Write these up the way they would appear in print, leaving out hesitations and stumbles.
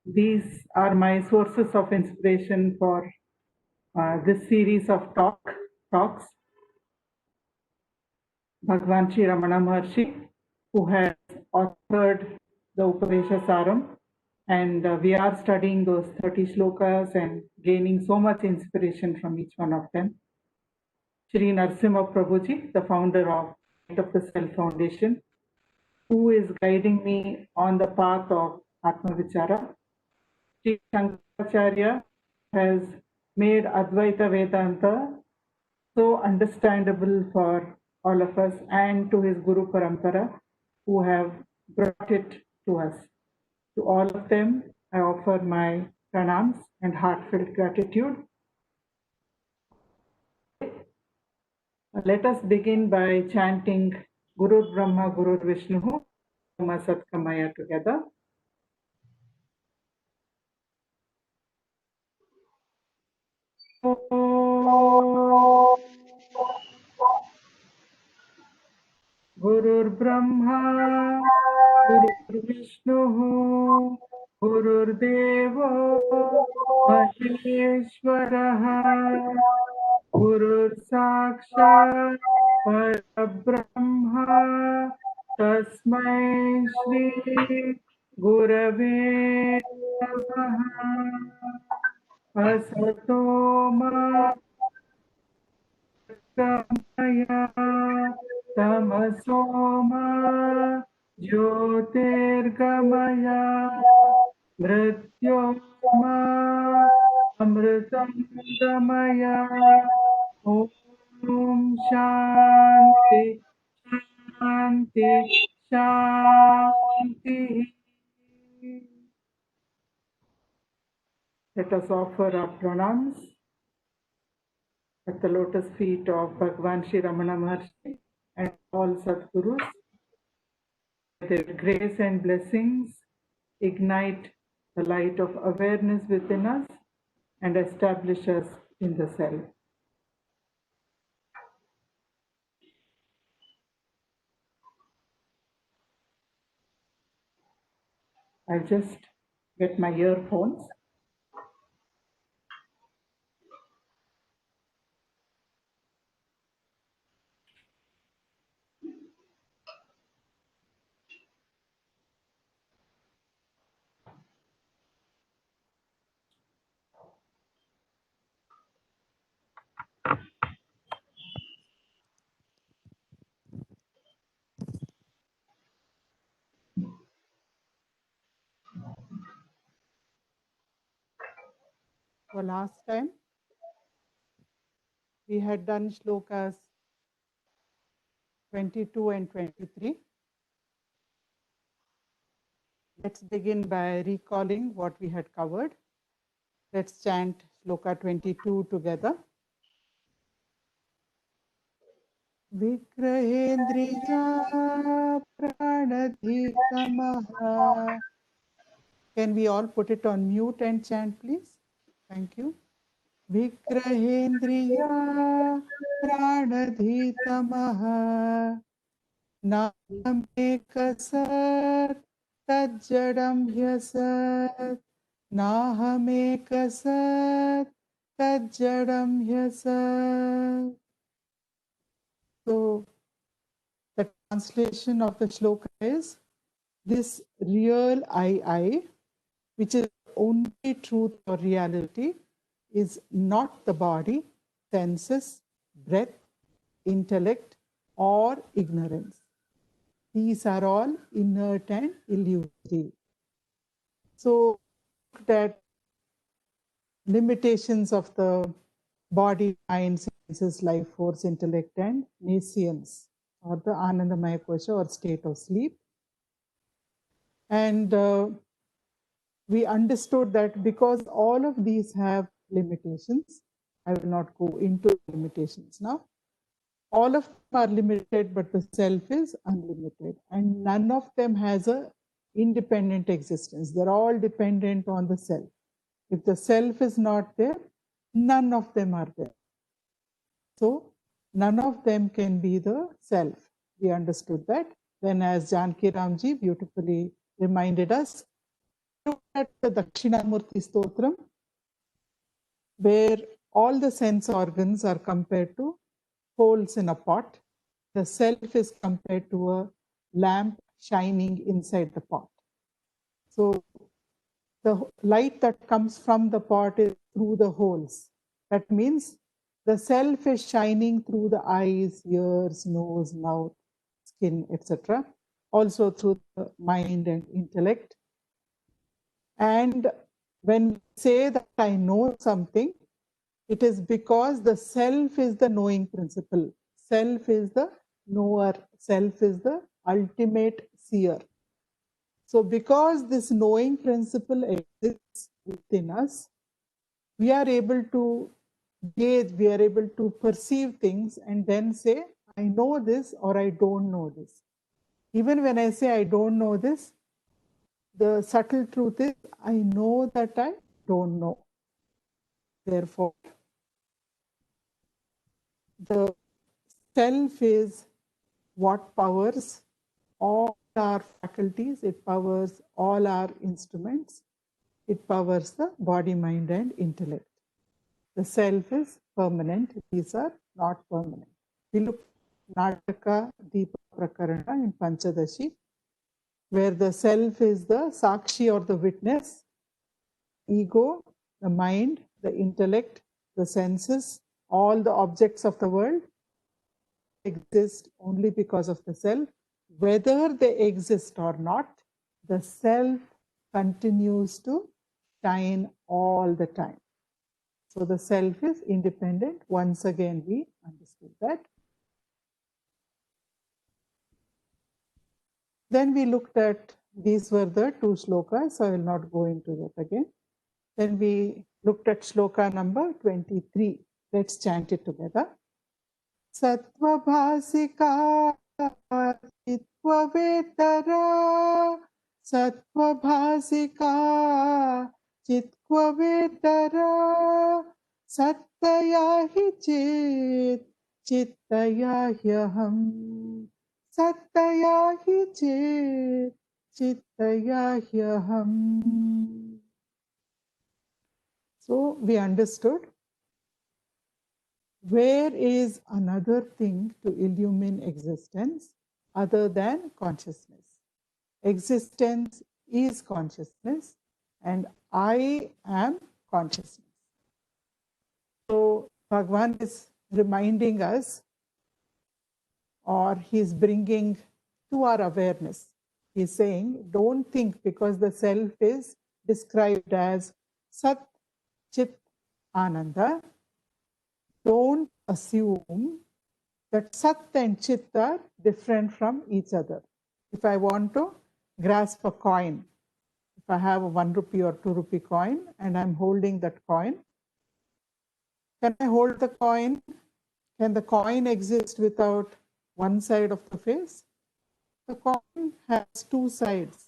These are my sources of inspiration for this series of talks. Bhagwan Sri Ramana Maharshi, who has authored the Upadesa Saram, and we are studying those 30 slokas and gaining so much inspiration from each one of them. Shri Narasimha Prabhuji, the founder of the Self Foundation, who is guiding me on the path of Atma Vichara. Sri Shankaracharya has made Advaita Vedanta so understandable for all of us, and to his Guru Parampara, who have brought it to us. To all of them, I offer my pranams and heartfelt gratitude. Let us begin by chanting Guru Brahma, Guru Vishnu, Brahma Satkamaya together. Gurur Brahma, Gurur Vishnu, Gurur Devo, Maheshwaraha, Gurur Sakshat, Parabrahma, Tasmai Shri Gurave Namaha, Asato Ma Gamaya, Tamaso Ma Jyotirgamaya, Mrityoma Amritam Gamaya. Om Shanti Shanti Shanti. Let us offer our pranams at the lotus feet of Bhagwan Sri Ramana Maharshi and all Sadgurus. Their grace and blessings ignite the light of awareness within us and establish us in the self. I'll just get my earphones. So last time we had done shlokas 22 and 23. Let's begin by recalling what we had covered. Let's chant shloka 22 together. Vigrahendriya pranadhitamaha. Can we all put it on mute and chant, please? Thank you. Vigrahendriya pranadhitamaha. Namekasat tajjadam hyasat. Nahamekasat tajjadam hyasat. So the translation of the shloka is, this real I, which is only truth or reality, is not the body, senses, breath, intellect, or ignorance. These are all inert and illusory. So that limitations of the body, mind, senses, life force, intellect, and nescience, or the Anandamaya kosha or state of sleep. And we understood that because all of these have limitations, I will not go into limitations now. All of them are limited, but the self is unlimited, and none of them has a independent existence. They're all dependent on the self. If the self is not there, none of them are there. So none of them can be the self. We understood that. Then, as Janakiram ji beautifully reminded us, look at the Dakshinamurti Stotram, where all the sense organs are compared to holes in a pot. The self is compared to a lamp shining inside the pot. So the light that comes from the pot is through the holes. That means the self is shining through the eyes, ears, nose, mouth, skin, etc. Also through the mind and intellect. And when we say that I know something, it is because the self is the knowing principle. Self is the knower. Self is the ultimate seer. So because this knowing principle exists within us, we are able to gauge, we are able to perceive things and then say, I know this or I don't know this. Even when I say I don't know this, the subtle truth is I know that I don't know. Therefore, the self is what powers all our faculties, it powers all our instruments, it powers the body, mind, and intellect. The self is permanent, these are not permanent. We look at Nataka Deepa Prakarana in Panchadashi, where the self is the Sakshi or the witness, ego, the mind, the intellect, the senses, all the objects of the world exist only because of the self. Whether they exist or not, the self continues to shine all the time. So the self is independent. Once again, we understood that. Then we looked at, these were the two slokas, so I will not go into that again. Then we looked at sloka number 23. Let's chant it together. Sattva bhasika chitva vetara, sattva bhasika chitva vetara, sattaya hi chit, chittaya hyaham, sattaya hi chit, chittaya hyaham. So we understood, where is another thing to illumine existence other than consciousness? Existence is consciousness and I am consciousness. So Bhagwan is reminding us, or he's bringing to our awareness. He's saying, don't think because the self is described as Sat, Chit, Ananda, don't assume that Sat and Chit are different from each other. If I want to grasp a coin, if I have a 1 rupee or 2 rupee coin and I'm holding that coin, can I hold the coin? Can the coin exist without one side of the face? The coin has two sides.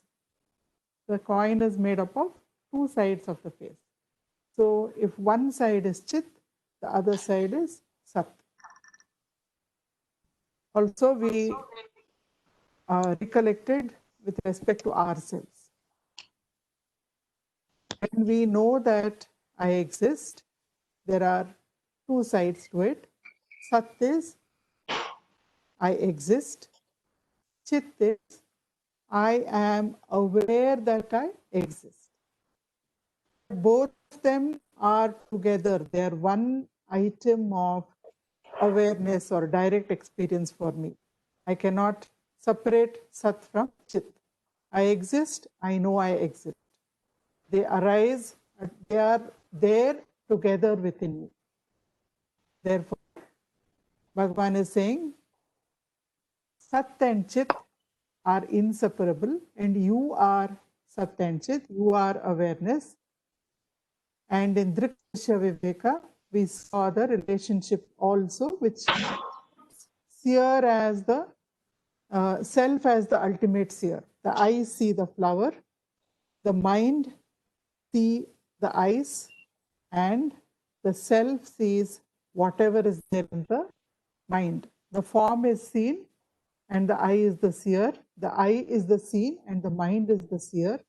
The coin is made up of two sides of the face. So if one side is Chit, the other side is Sat. Also, we recollected with respect to ourselves. When we know that I exist, there are two sides to it. Sat is I exist. Chit is I am aware that I exist. Both of them are together. They are one item of awareness or direct experience for me. I cannot separate Sat from Chit. I exist, I know I exist. They arise, they are there together within me. Therefore, Bhagavan is saying, Sat and Chit are inseparable and you are Sat and Chit, you are awareness. And in Drikshya Viveka, we saw the relationship also, which seer as the self as the ultimate seer. The eyes see the flower, the mind see the eyes, and the self sees whatever is there in the mind. The form is seen and the eye is the seer. The eye is the seen and the mind is the seer.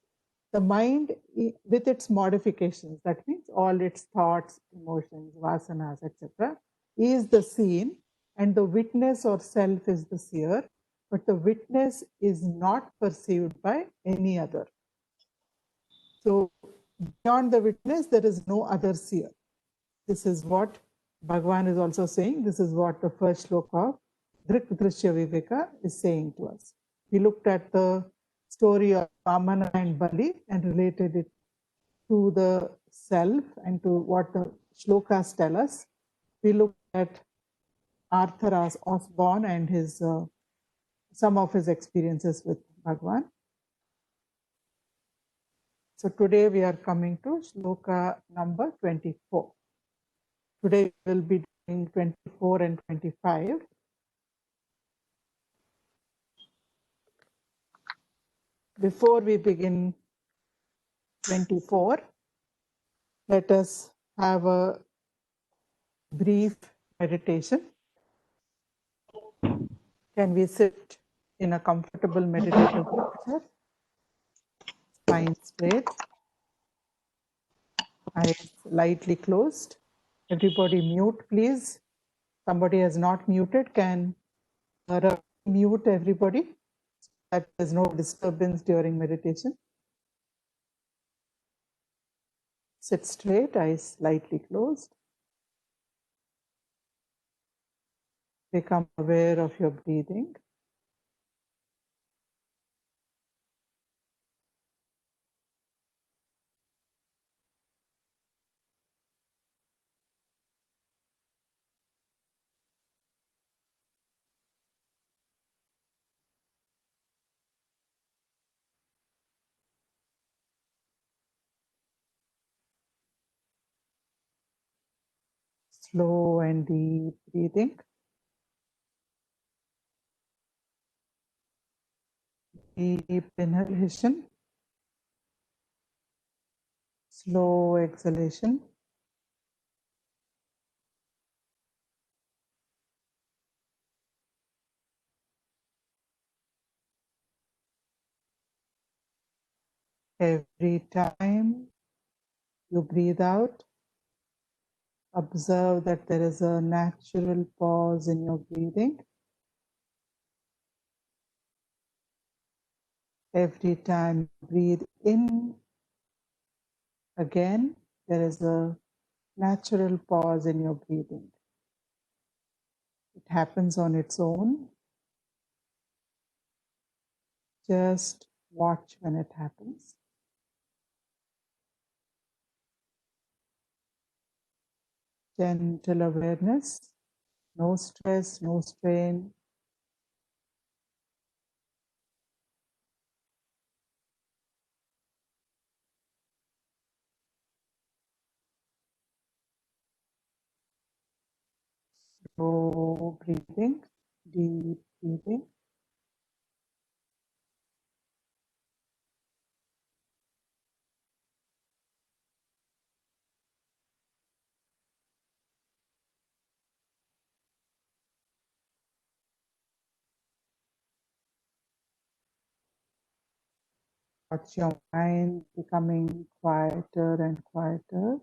The mind, with its modifications, that means all its thoughts, emotions, vasanas, etc., is the seen, and the witness or self is the seer, but the witness is not perceived by any other. So, beyond the witness, there is no other seer. This is what Bhagavan is also saying. This is what the first sloka of Drik Drishya Viveka is saying to us. We looked at the story of Vamana and Bali and related it to the self and to what the shlokas tell us. We looked at Arthur as Osborne and his some of his experiences with Bhagavan. So today we are coming to Sloka number 24. Today we will be doing 24 and 25. Before we begin 24, let us have a brief meditation. Can we sit in a comfortable meditative posture? Spine straight, eyes lightly closed. Everybody mute, please. Somebody has not muted. Can mute everybody so that there's no disturbance during meditation. Sit straight, eyes slightly closed. Become aware of your breathing. Slow and deep breathing. Deep inhalation. Slow exhalation. Every time you breathe out, observe that there is a natural pause in your breathing. Every time you breathe in, again, there is a natural pause in your breathing. It happens on its own. Just watch when it happens. Gentle awareness, no stress, no strain. Slow breathing, deep breathing. Watch your mind becoming quieter and quieter.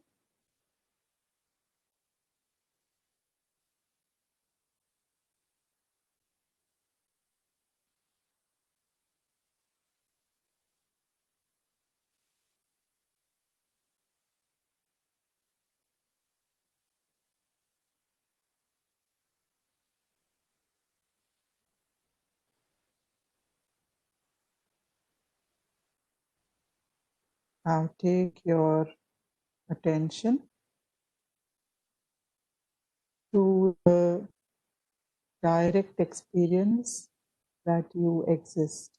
Now take your attention to the direct experience that you exist.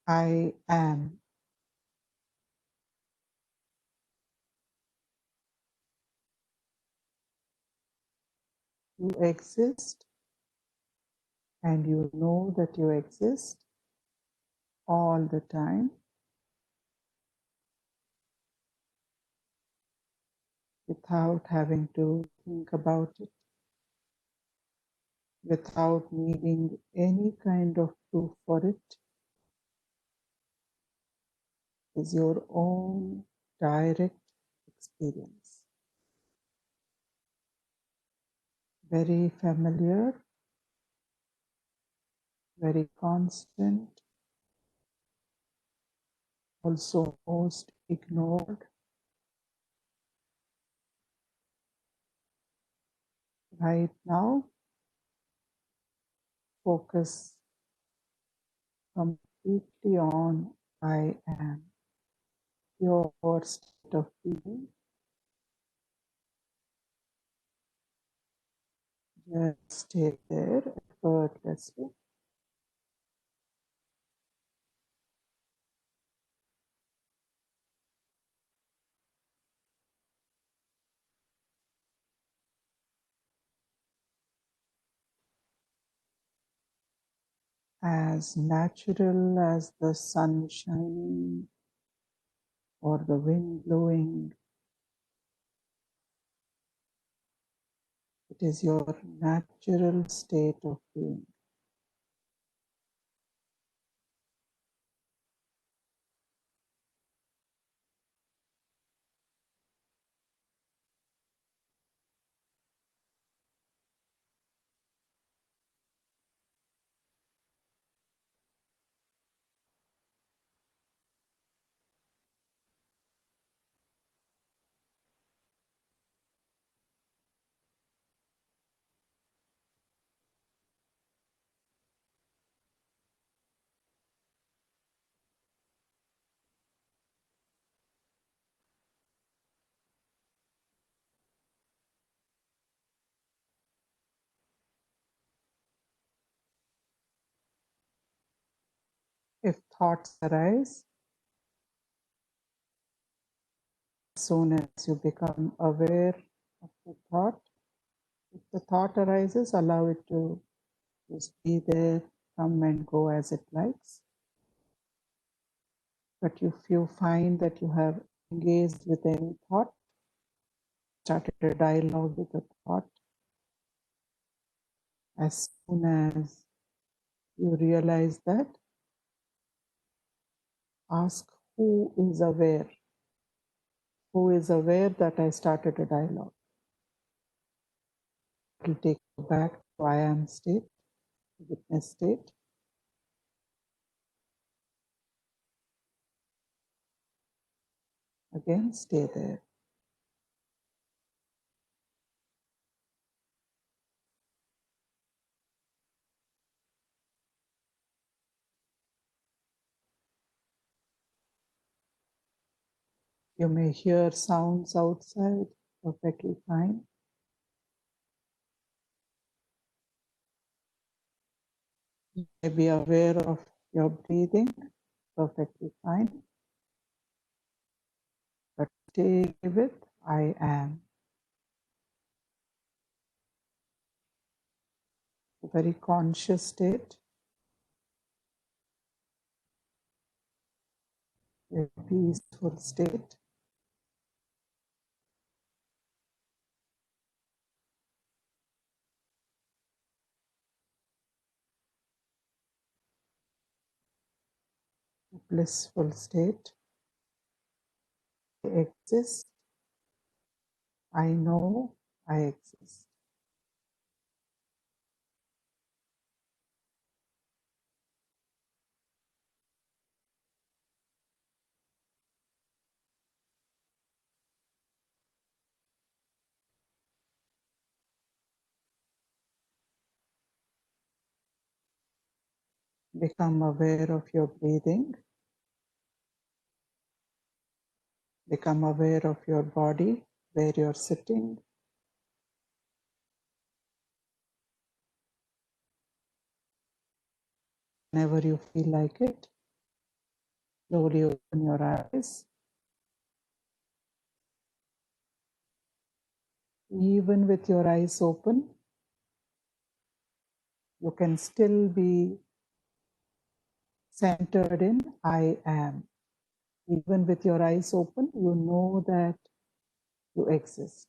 I am. You exist, and you know that you exist all the time without having to think about it, without needing any kind of proof for it. is your own direct experience. Very familiar, very constant, also most ignored. Right now, focus completely on I am, your state of being. Just stay there effortlessly. As natural as the sun shining or the wind blowing. It is your natural state of being. If thoughts arise, as soon as you become aware of the thought, if the thought arises, allow it to just be there, come and go as it likes. But if you find that you have engaged with any thought, started a dialogue with a thought, as soon as you realize that, ask who is aware. Who is aware that I started a dialogue? It will take you back to I am state, witness state. Again, stay there. You may hear sounds outside, perfectly fine. You may be aware of your breathing, perfectly fine. But stay with I am. A very conscious state, a peaceful state. A blissful state. I exist. I know I exist. Become aware of your breathing. Become aware of your body, where you're sitting. Whenever you feel like it, slowly open your eyes. Even with your eyes open, you can still be centered in I am. Even with your eyes open, you know that you exist.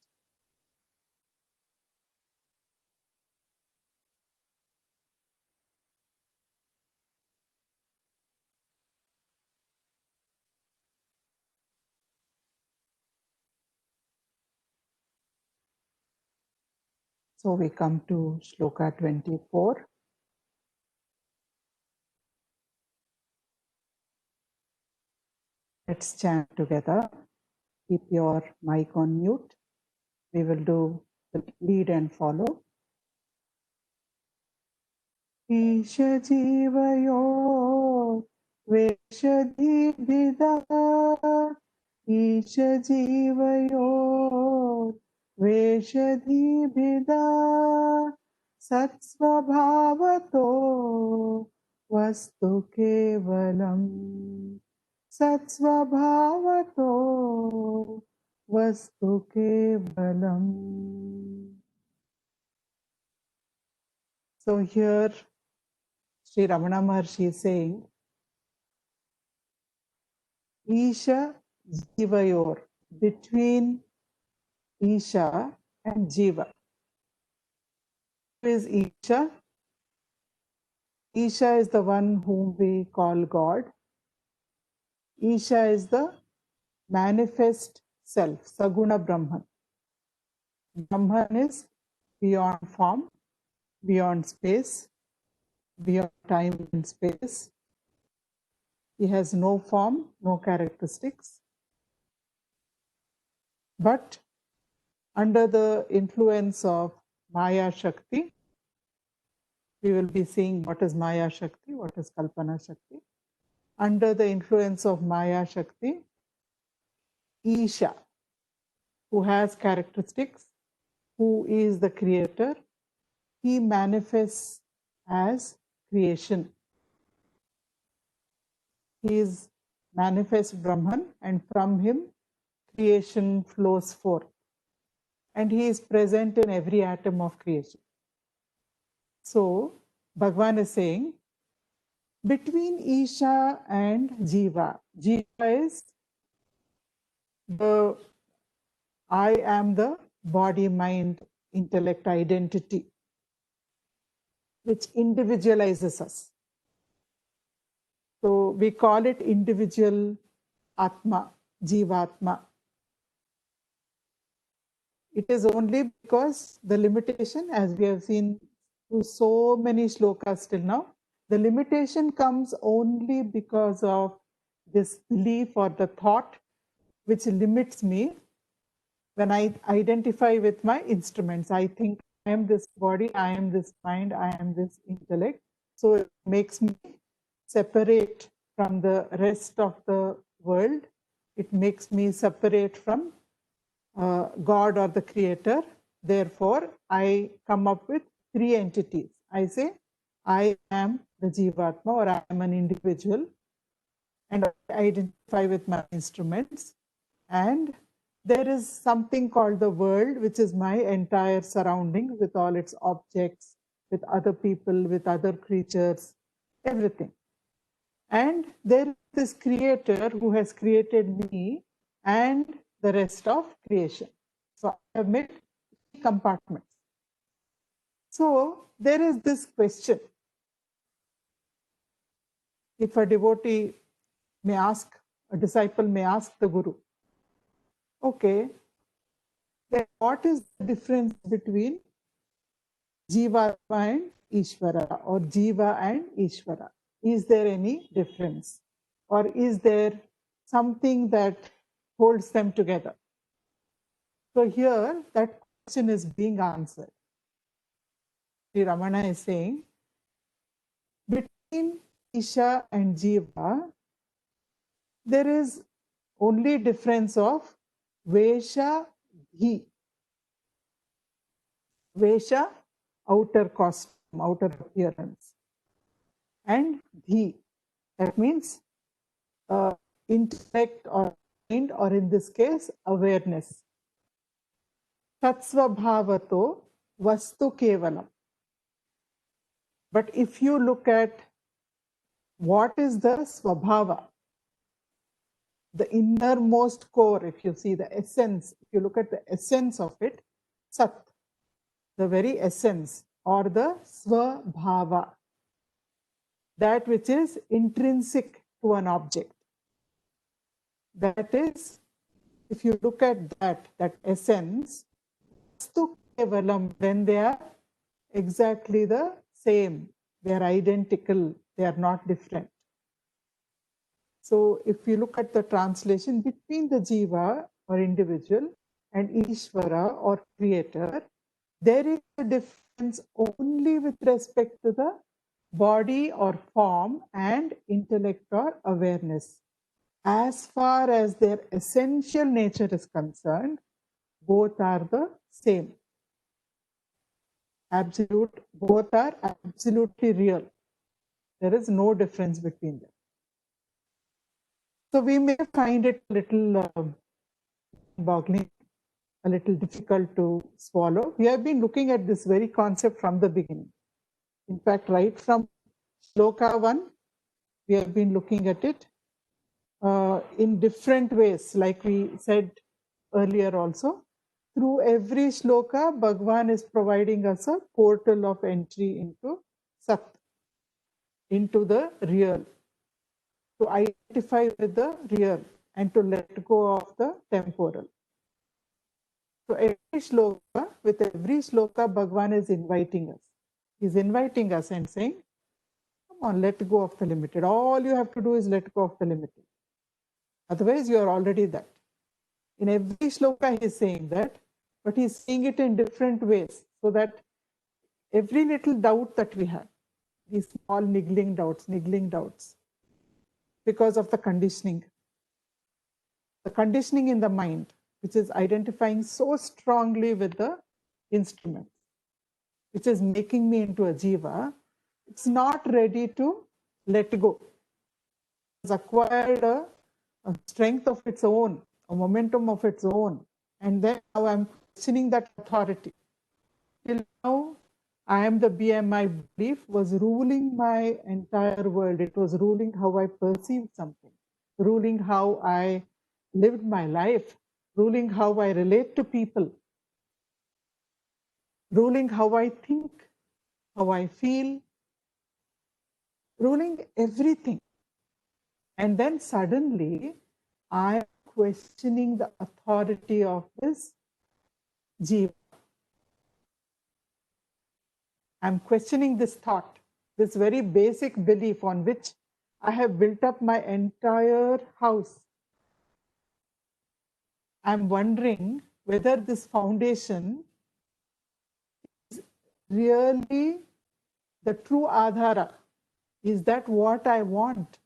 So we come to Sloka 24. Let's chant together. Keep your mic on mute. We will do the lead and follow. Isha jivayo veshadhi vida. Isha jivayo veshadhi vida. Satsvabhavato vastu kevalam. Satsvabhavato vastu kevalam. So here Sri Ramana Maharshi is saying, Isha Jivayor, between Isha and Jiva. Who is Isha? Isha is the one whom we call God. Isha is the manifest self, Saguna Brahman. Brahman is beyond form, beyond space, beyond time and space. He has no form, no characteristics. But under the influence of Maya Shakti, we will be seeing what is Maya Shakti, what is Kalpana Shakti. Under the influence of Maya Shakti, Isha, who has characteristics, who is the creator, he manifests as creation. He is manifest Brahman, and from him creation flows forth. And he is present in every atom of creation. So, Bhagavan is saying, between Isha and Jiva, Jiva is the I am the body, mind, intellect identity, which individualizes us. So we call it individual Atma, Jivatma. It is only because the limitation, as we have seen through so many shlokas till now, the limitation comes only because of this belief or the thought which limits me. When I identify with my instruments, I think I am this body, I am this mind, I am this intellect. So it makes me separate from the rest of the world. It makes me separate from God or the creator. Therefore, I come up with three entities. I say, I am the Jivatma, or I am an individual, and I identify with my instruments. And there is something called the world, which is my entire surrounding with all its objects, with other people, with other creatures, everything. And there is this creator who has created me and the rest of creation. So I have made compartments. So there is this question. If a devotee may ask, a disciple may ask the Guru, okay, then what is the difference between Jiva and Ishvara, or Jiva and Ishvara? Is there any difference? Or is there something that holds them together? So here that question is being answered. Sri Ramana is saying, between Isha and Jiva, there is only difference of Vesha, Dhi. Vesha, outer costume, outer appearance. And Dhi, that means intellect or mind, or in this case, awareness. Tatsvabhavato vastu kevalam. But if you look at what is the svabhava, the innermost core, if you see the essence, if you look at the essence of it, Sat, the very essence, or the svabhava, that which is intrinsic to an object. That is, if you look at that essence, vastu kevalam, when they are exactly the same, they are identical, they are not different. So if you look at the translation between the jiva or individual and Ishvara or creator, there is a difference only with respect to the body or form and intellect or awareness. As far as their essential nature is concerned, both are the same. Both are absolutely real. There is no difference between them. So we may find it a little boggling, a little difficult to swallow. We have been looking at this very concept from the beginning. In fact, right from Sloka 1, we have been looking at it in different ways, like we said earlier also. Through every shloka, Bhagwan is providing us a portal of entry into Sat, into the real, to identify with the real and to let go of the temporal. So with every shloka, Bhagwan is inviting us. He's inviting us and saying, come on, let go of the limited. All you have to do is let go of the limited. Otherwise, you are already that. In every shloka, he's saying that, but he's saying it in different ways, so that every little doubt that we have, these small niggling doubts, because of the conditioning in the mind, which is identifying so strongly with the instrument, which is making me into a jiva, it's not ready to let go. It's acquired a strength of its own, a momentum of its own. And then now I'm questioning that authority. Till now, I am the BMI belief was ruling my entire world. It was ruling how I perceived something, ruling how I lived my life, ruling how I relate to people, ruling how I think, how I feel, ruling everything. And then suddenly, I'm questioning the authority of this jiva. I'm questioning this thought, this very basic belief on which I have built up my entire house. I'm wondering whether this foundation is really the true adhara. Is that what I want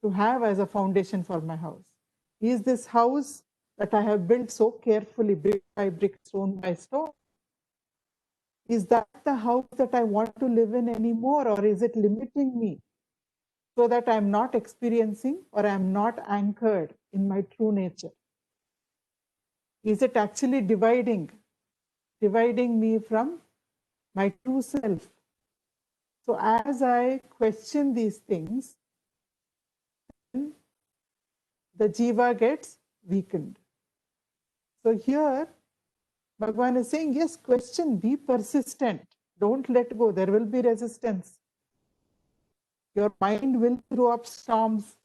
to have as a foundation for my house? Is this house that I have built so carefully, brick by brick, stone by stone, is that the house that I want to live in anymore, or is it limiting me so that I'm not experiencing or I'm not anchored in my true nature? Is it actually dividing me from my true self? So as I question these things, the jiva gets weakened. So here, Bhagwan is saying, yes, question, be persistent. Don't let go. There will be resistance. Your mind will throw up storms.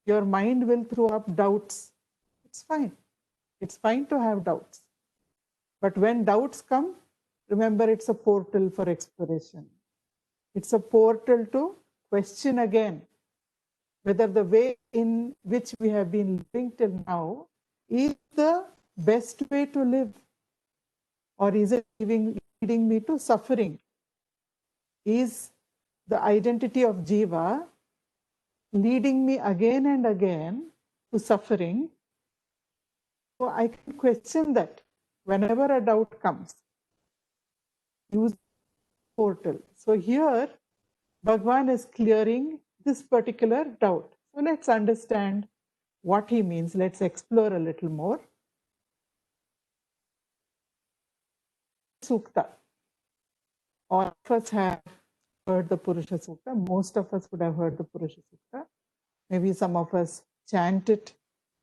Your mind will throw up doubts. It's fine. It's fine to have doubts. But when doubts come, remember it's a portal for exploration. It's a portal to question again whether the way in which we have been living till now is the best way to live, or is it leading me to suffering? Is the identity of jiva leading me again and again to suffering? So I can question that whenever a doubt comes. Use portal. So here, Bhagwan is clearing this particular doubt. So let's understand what he means. Let's explore a little more. Sukta. All of us have heard the Purusha Sukta. Most of us would have heard the Purusha Sukta. Maybe some of us chant it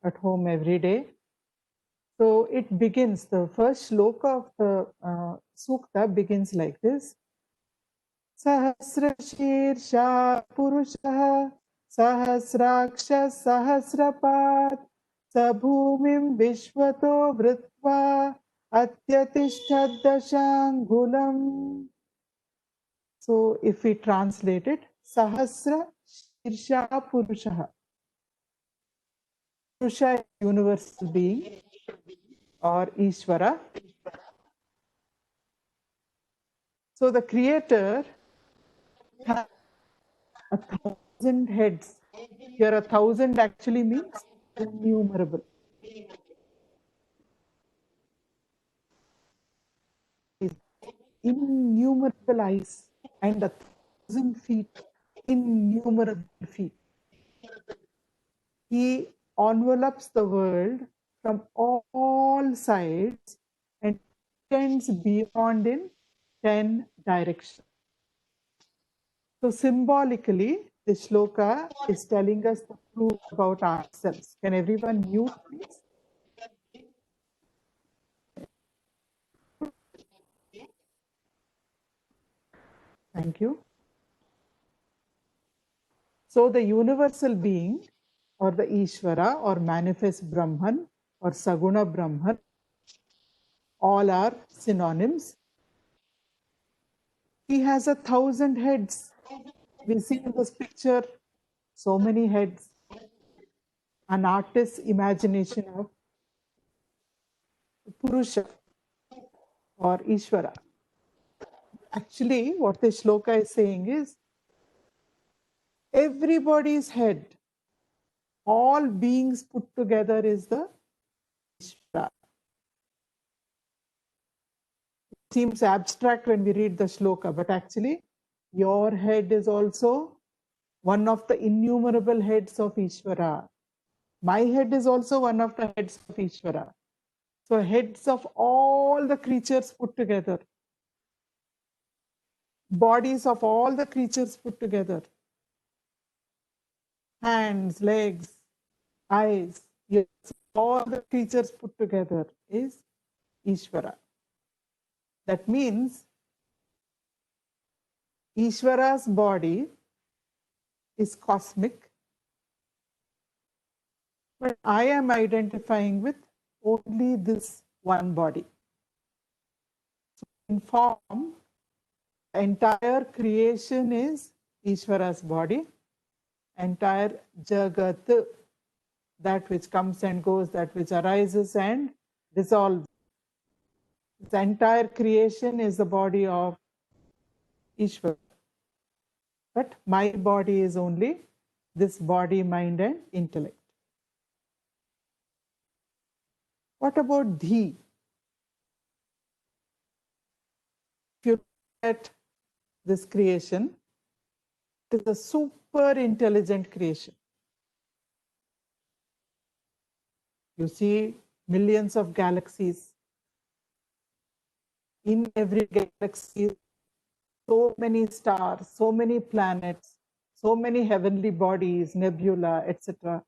at home every day. So it begins, the first shloka of the Sukta begins like this. Sahasrashirsha Purusha Sahasraksha Sahasrapat Sabhumim Vishvato Vritva Atyatishthadashangulam. So if we translate it, Sahasra Shirsha Purushaha. Purusha is universal being or Ishvara. So the creator has 1,000 heads. Here 1,000 actually means innumerable. Innumerable eyes and 1,000 feet. Innumerable feet. He envelops the world from all sides and extends beyond in 10 directions. So symbolically, this shloka is telling us the truth about ourselves. Can everyone mute, please? Thank you. So the universal being or the Ishvara or manifest Brahman or Saguna Brahman, all are synonyms. He has 1,000 heads. We see in this picture so many heads. An artist's imagination of Purusha or Ishvara. Actually, what this shloka is saying is everybody's head, all beings put together is the Ishvara. It seems abstract when we read the shloka, but actually your head is also one of the innumerable heads of Ishvara. My head is also one of the heads of Ishvara. So heads of all the creatures put together. Bodies of all the creatures put together. Hands, legs, eyes, yes, all the creatures put together is Ishvara. That means Ishvara's body is cosmic, but I am identifying with only this one body. So in form, the entire creation is Ishvara's body, entire Jagat, that which comes and goes, that which arises and dissolves. The entire creation is the body of Ishvara. But my body is only this body, mind and intellect. What about Dhi? If you look at this creation, it is a super intelligent creation. You see millions of galaxies. In every galaxy, so many stars, so many planets, so many heavenly bodies, nebula, etc.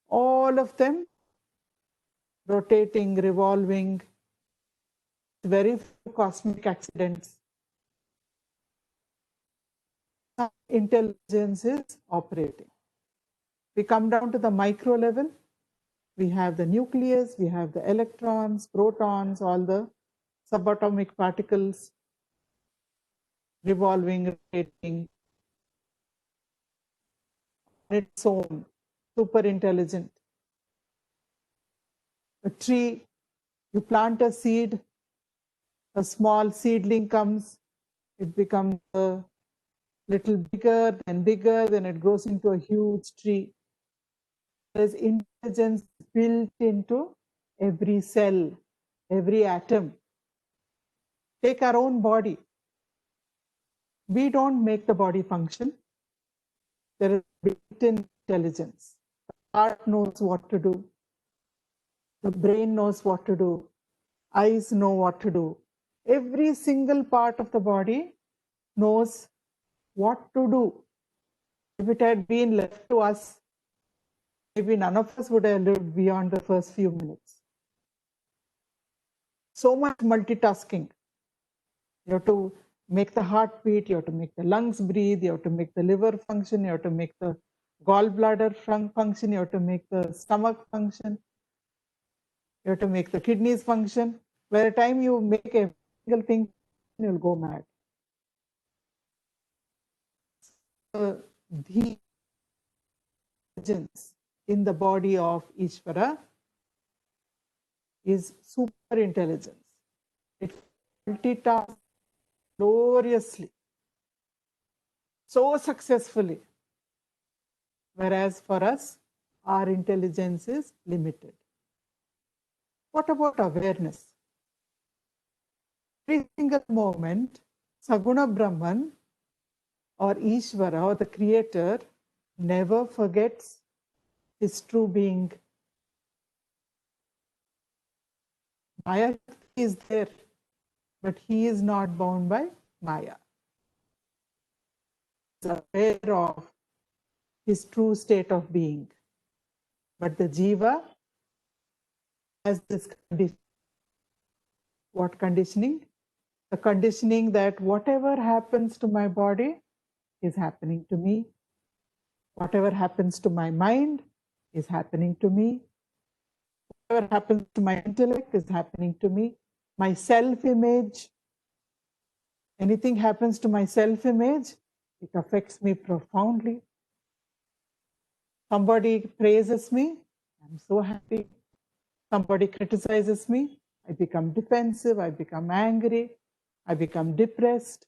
All of them rotating, revolving, very few cosmic accidents. Intelligence is operating. We come down to the micro level. We have the nucleus, we have the electrons, protons, all the subatomic particles revolving, rotating on its own, super intelligent. A tree, you plant a seed, a small seedling comes, it becomes a little bigger, then it grows into a huge tree. There is intelligence built into every cell, every atom. Take our own body. We don't make the body function. There is built-in intelligence. The heart knows what to do. The brain knows what to do. Eyes know what to do. Every single part of the body knows what to do. If it had been left to us, maybe none of us would have lived beyond the first few minutes. So much multitasking. You have to make the heart beat, you have to make the lungs breathe, you have to make the liver function, you have to make the gallbladder function, you have to make the stomach function, you have to make the kidneys function. By the time you make a single thing, you'll go mad. The intelligence in the body of Ishvara is super intelligence. It multitasks gloriously, so successfully. Whereas for us, our intelligence is limited. What about awareness? Every single moment, Saguna Brahman or Ishvara or the Creator never forgets his true being. Maya is there, but he is not bound by Maya. He is aware of his true state of being. But the Jiva has this condition. What conditioning? The conditioning that whatever happens to my body is happening to me. Whatever happens to my mind is happening to me. Whatever happens to my intellect is happening to me. My self-image, anything happens to my self-image, it affects me profoundly. Somebody praises me, I'm so happy. Somebody criticizes me, I become defensive, I become angry, I become depressed.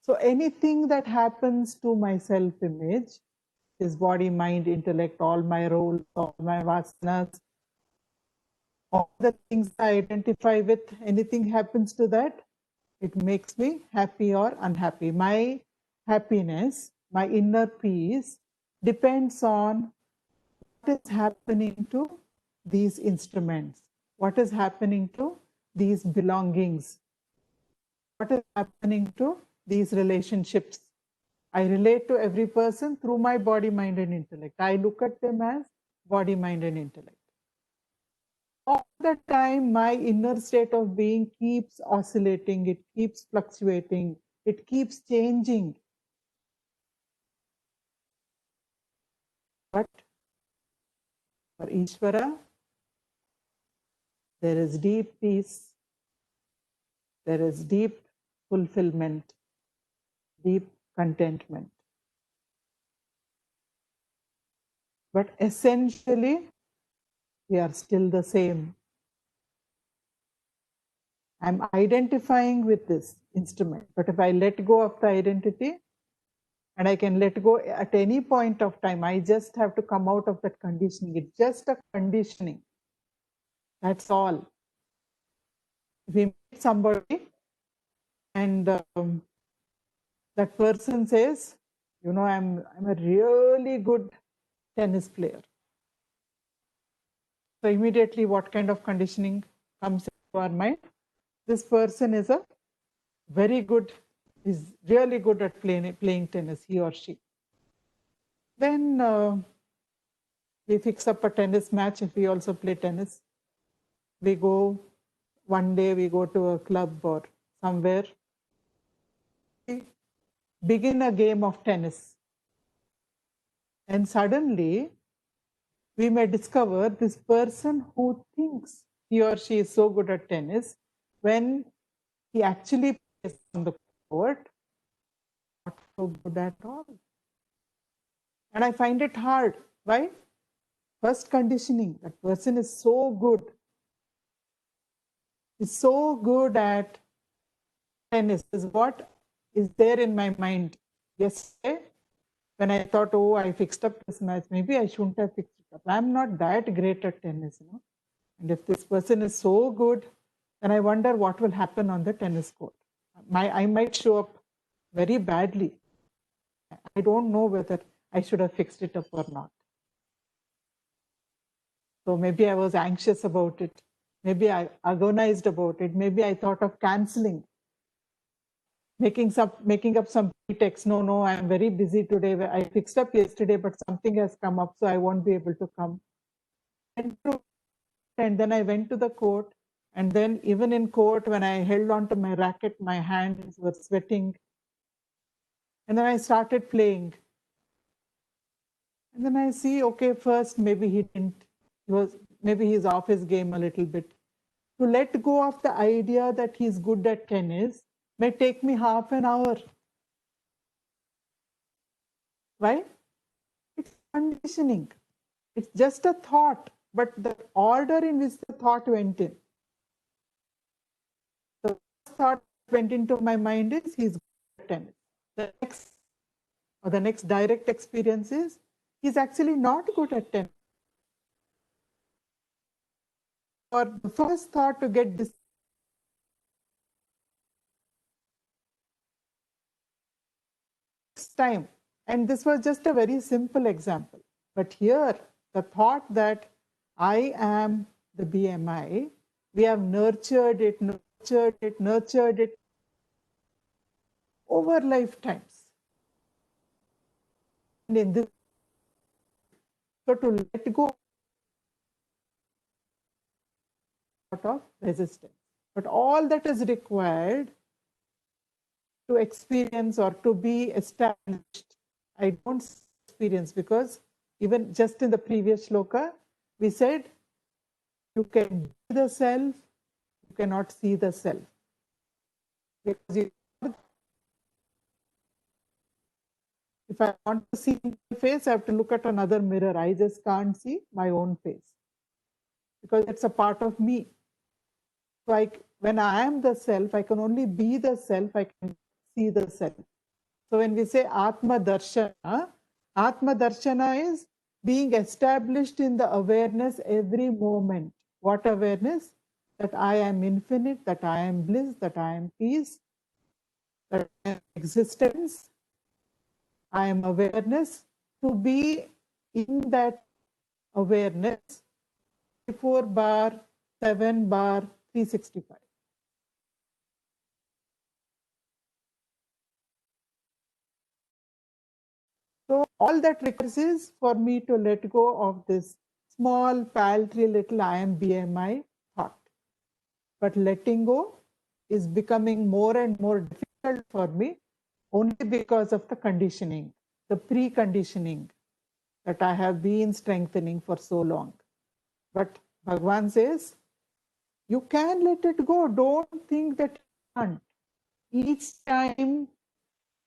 So anything that happens to my self-image, is body, mind, intellect, all my roles, all my vasanas, all the things I identify with, anything happens to that, it makes me happy or unhappy. My happiness, my inner peace depends on what is happening to these instruments, what is happening to these belongings, what is happening to these relationships. I relate to every person through my body, mind, and intellect. I look at them as body, mind, and intellect. All the time, my inner state of being keeps oscillating, it keeps fluctuating, it keeps changing. But for Ishvara, there is deep peace, there is deep fulfillment, deep contentment. But essentially, we are still the same. I'm identifying with this instrument, but if I let go of the identity, and I can let go at any point of time, I just have to come out of that conditioning. It's just a conditioning. That's all. If we meet somebody and that person says, you know, I'm a really good tennis player. So immediately what kind of conditioning comes into our mind? This person is a very good, is really good at playing tennis, he or she. Then we fix up a tennis match if we also play tennis. We go, one day we go to a club or somewhere. We begin a game of tennis. And suddenly, we may discover this person who thinks he or she is so good at tennis, when he actually plays on the court, not so good at all. And I find it hard. Why? First conditioning, that person is so good at tennis, is what is there in my mind. Yesterday, when I thought, oh, I fixed up this match, maybe I shouldn't have fixed it up. I'm not that great at tennis, you know. And if this person is so good, then I wonder what will happen on the tennis court. I might show up very badly. I don't know whether I should have fixed it up or not. So maybe I was anxious about it. Maybe I agonized about it. Maybe I thought of canceling, making up some pretext. No, I'm very busy today. I fixed up yesterday, but something has come up, so I won't be able to come. And then I went to the court. And then even in court, when I held on to my racket, my hands were sweating. And then I started playing. And then I see, okay, first maybe he didn't, maybe he's off his game a little bit. to let go of the idea that he's good at tennis may take me half an hour. Why? It's conditioning. It's just a thought, but the order in which the thought went in. The first thought went into my mind is he's good at tennis. The next direct experience is he's actually not good at tennis. Or the first thought to get this time. And this was just a very simple example. But here, the thought that I am the BMI, we have nurtured it over lifetimes. And in this, so to let go of resistance. But all that is required to experience or to be established, I don't experience, because even just in the previous shloka, we said you can be the self, you cannot see the self. Because if I want to see my face, I have to look at another mirror. I just can't see my own face because it's a part of me. So when I am the self, I can only be the self, I can see the self. So when we say Atma Darshana is being established in the awareness every moment. What awareness? That I am infinite, that I am bliss, that I am peace, that I am existence, I am awareness. To be in that awareness, 4 bar, 7 bar, 365. So all that requires is for me to let go of this small, paltry little I am BMI thought. But letting go is becoming more and more difficult for me only because of the conditioning, the preconditioning that I have been strengthening for so long. But Bhagavan says, you can let it go. Don't think that you can't. Each time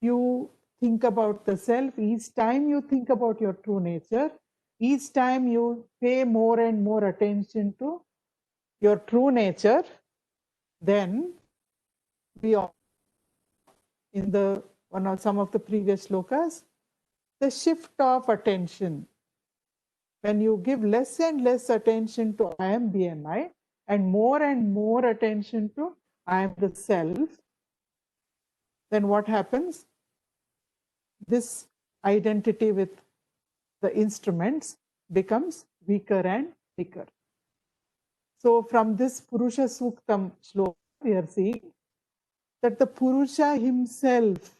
you think about the self, each time you think about your true nature, each time you pay more and more attention to your true nature, then we are in some of the previous slokas, the shift of attention. When you give less and less attention to I am BMI and more attention to I am the self, then what happens? This identity with the instruments becomes weaker and weaker. So from this Purusha Suktam shloka, we are seeing that the Purusha himself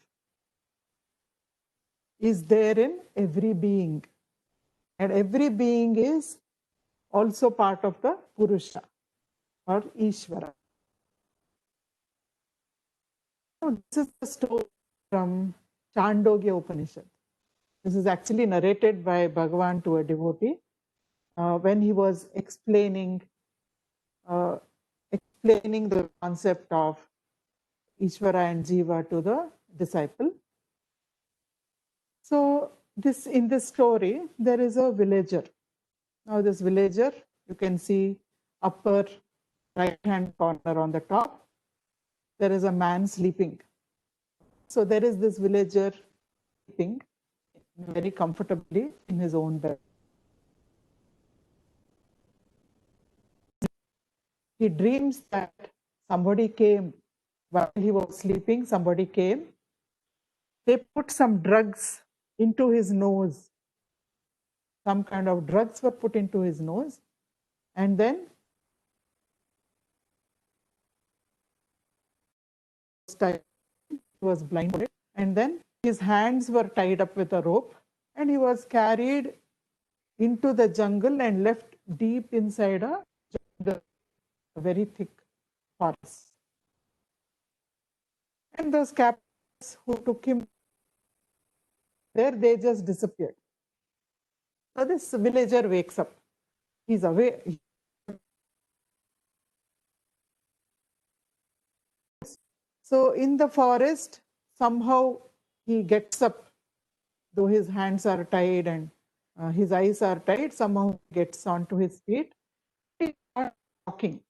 is there in every being. And every being is also part of the Purusha or Ishvara. So this is the story from Chandogya Upanishad. This is actually narrated by Bhagavan to a devotee when he was explaining the concept of Ishvara and Jiva to the disciple. So in this story, there is a villager. Now this villager, you can see upper right-hand corner on the top, there is a man sleeping. So there is this villager sleeping very comfortably in his own bed. He dreams that somebody came while he was sleeping, somebody came. They put some drugs into his nose. Some kind of drugs were put into his nose. And then he was blinded. And then his hands were tied up with a rope. And he was carried into the jungle and left deep inside a very thick forest. And those captives who took him there, they just disappeared. So this villager wakes up. He's away. So in the forest, somehow he gets up, though his hands are tied and his eyes are tied, somehow he gets onto his feet. He's not walking.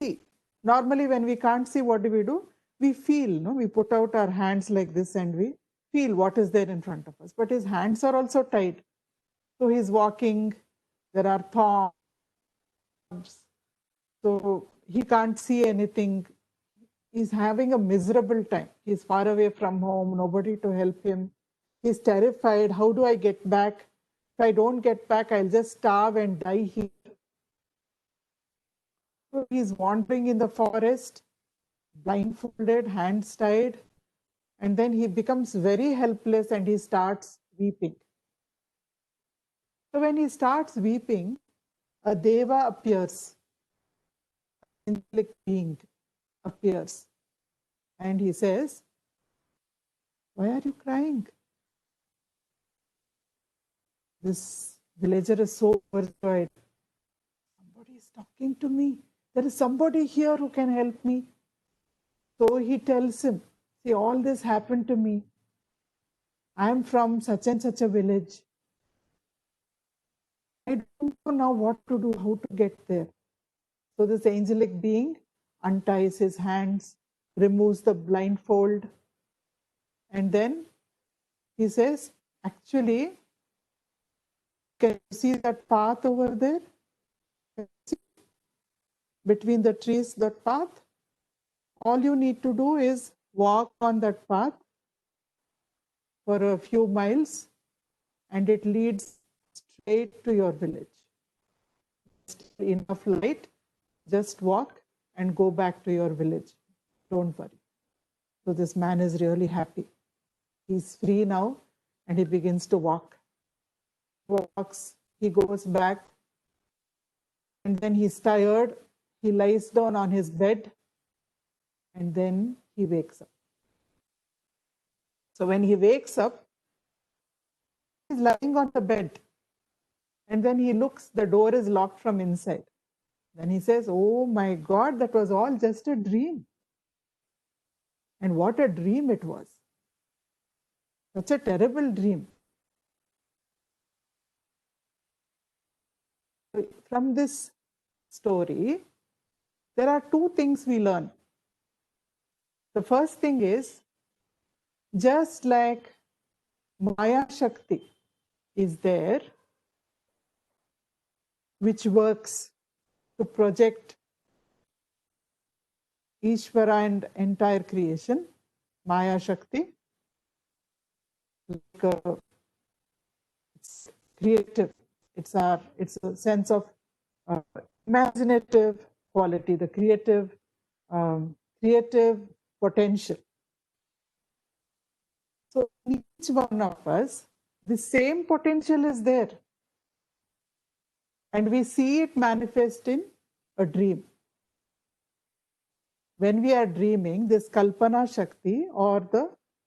See, normally when we can't see, what do? We feel, no? We put out our hands like this and we feel what is there in front of us. But his hands are also tied. So he's walking, there are thorns, so he can't see anything. He's having a miserable time. He's far away from home, nobody to help him. He's terrified. How do I get back? If I don't get back, I'll just starve and die here. So he's wandering in the forest, blindfolded, hands tied, and then he becomes very helpless and he starts weeping. So when he starts weeping, a deva appears, an angelic being appears, and he says, "Why are you crying? This villager is so overjoyed. Somebody is talking to me. There is somebody here who can help me." So he tells him, "See, all this happened to me. I am from such and such a village. I don't know now what to do, how to get there." So this angelic being unties his hands, removes the blindfold, and then he says, "Actually, can you see that path over there? Between the trees, that path? All you need to do is walk on that path for a few miles and it leads straight to your village. Enough light, just walk and go back to your village. Don't worry." So this man is really happy. He's free now and he begins to walk. Walks, he goes back, and then he's tired. He lies down on his bed and then he wakes up. So when he wakes up, he's lying on the bed. And then he looks, the door is locked from inside. Then he says, "Oh my God, that was all just a dream." And what a dream it was. Such a terrible dream. From this story, there are two things we learn. The first thing is, just like Maya Shakti is there, which works to project Ishvara and entire creation, Maya Shakti, like it's creative. It's a sense of imaginative quality, the creative potential. So in each one of us, the same potential is there. And we see it manifest in a dream. When we are dreaming, this Kalpana Shakti, or the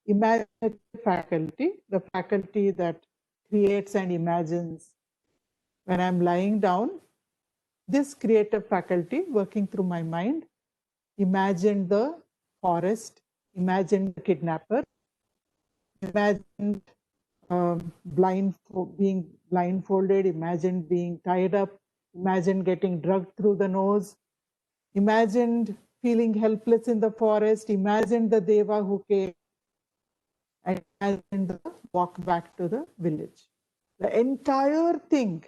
imaginative faculty, the faculty that creates and imagines. When I'm lying down, this creative faculty working through my mind, imagined the forest, imagined the kidnapper, imagined being blindfolded, imagined being tied up, imagined getting drugged through the nose, imagined feeling helpless in the forest, imagined the deva who came, and imagined the walk back to the village. The entire thing,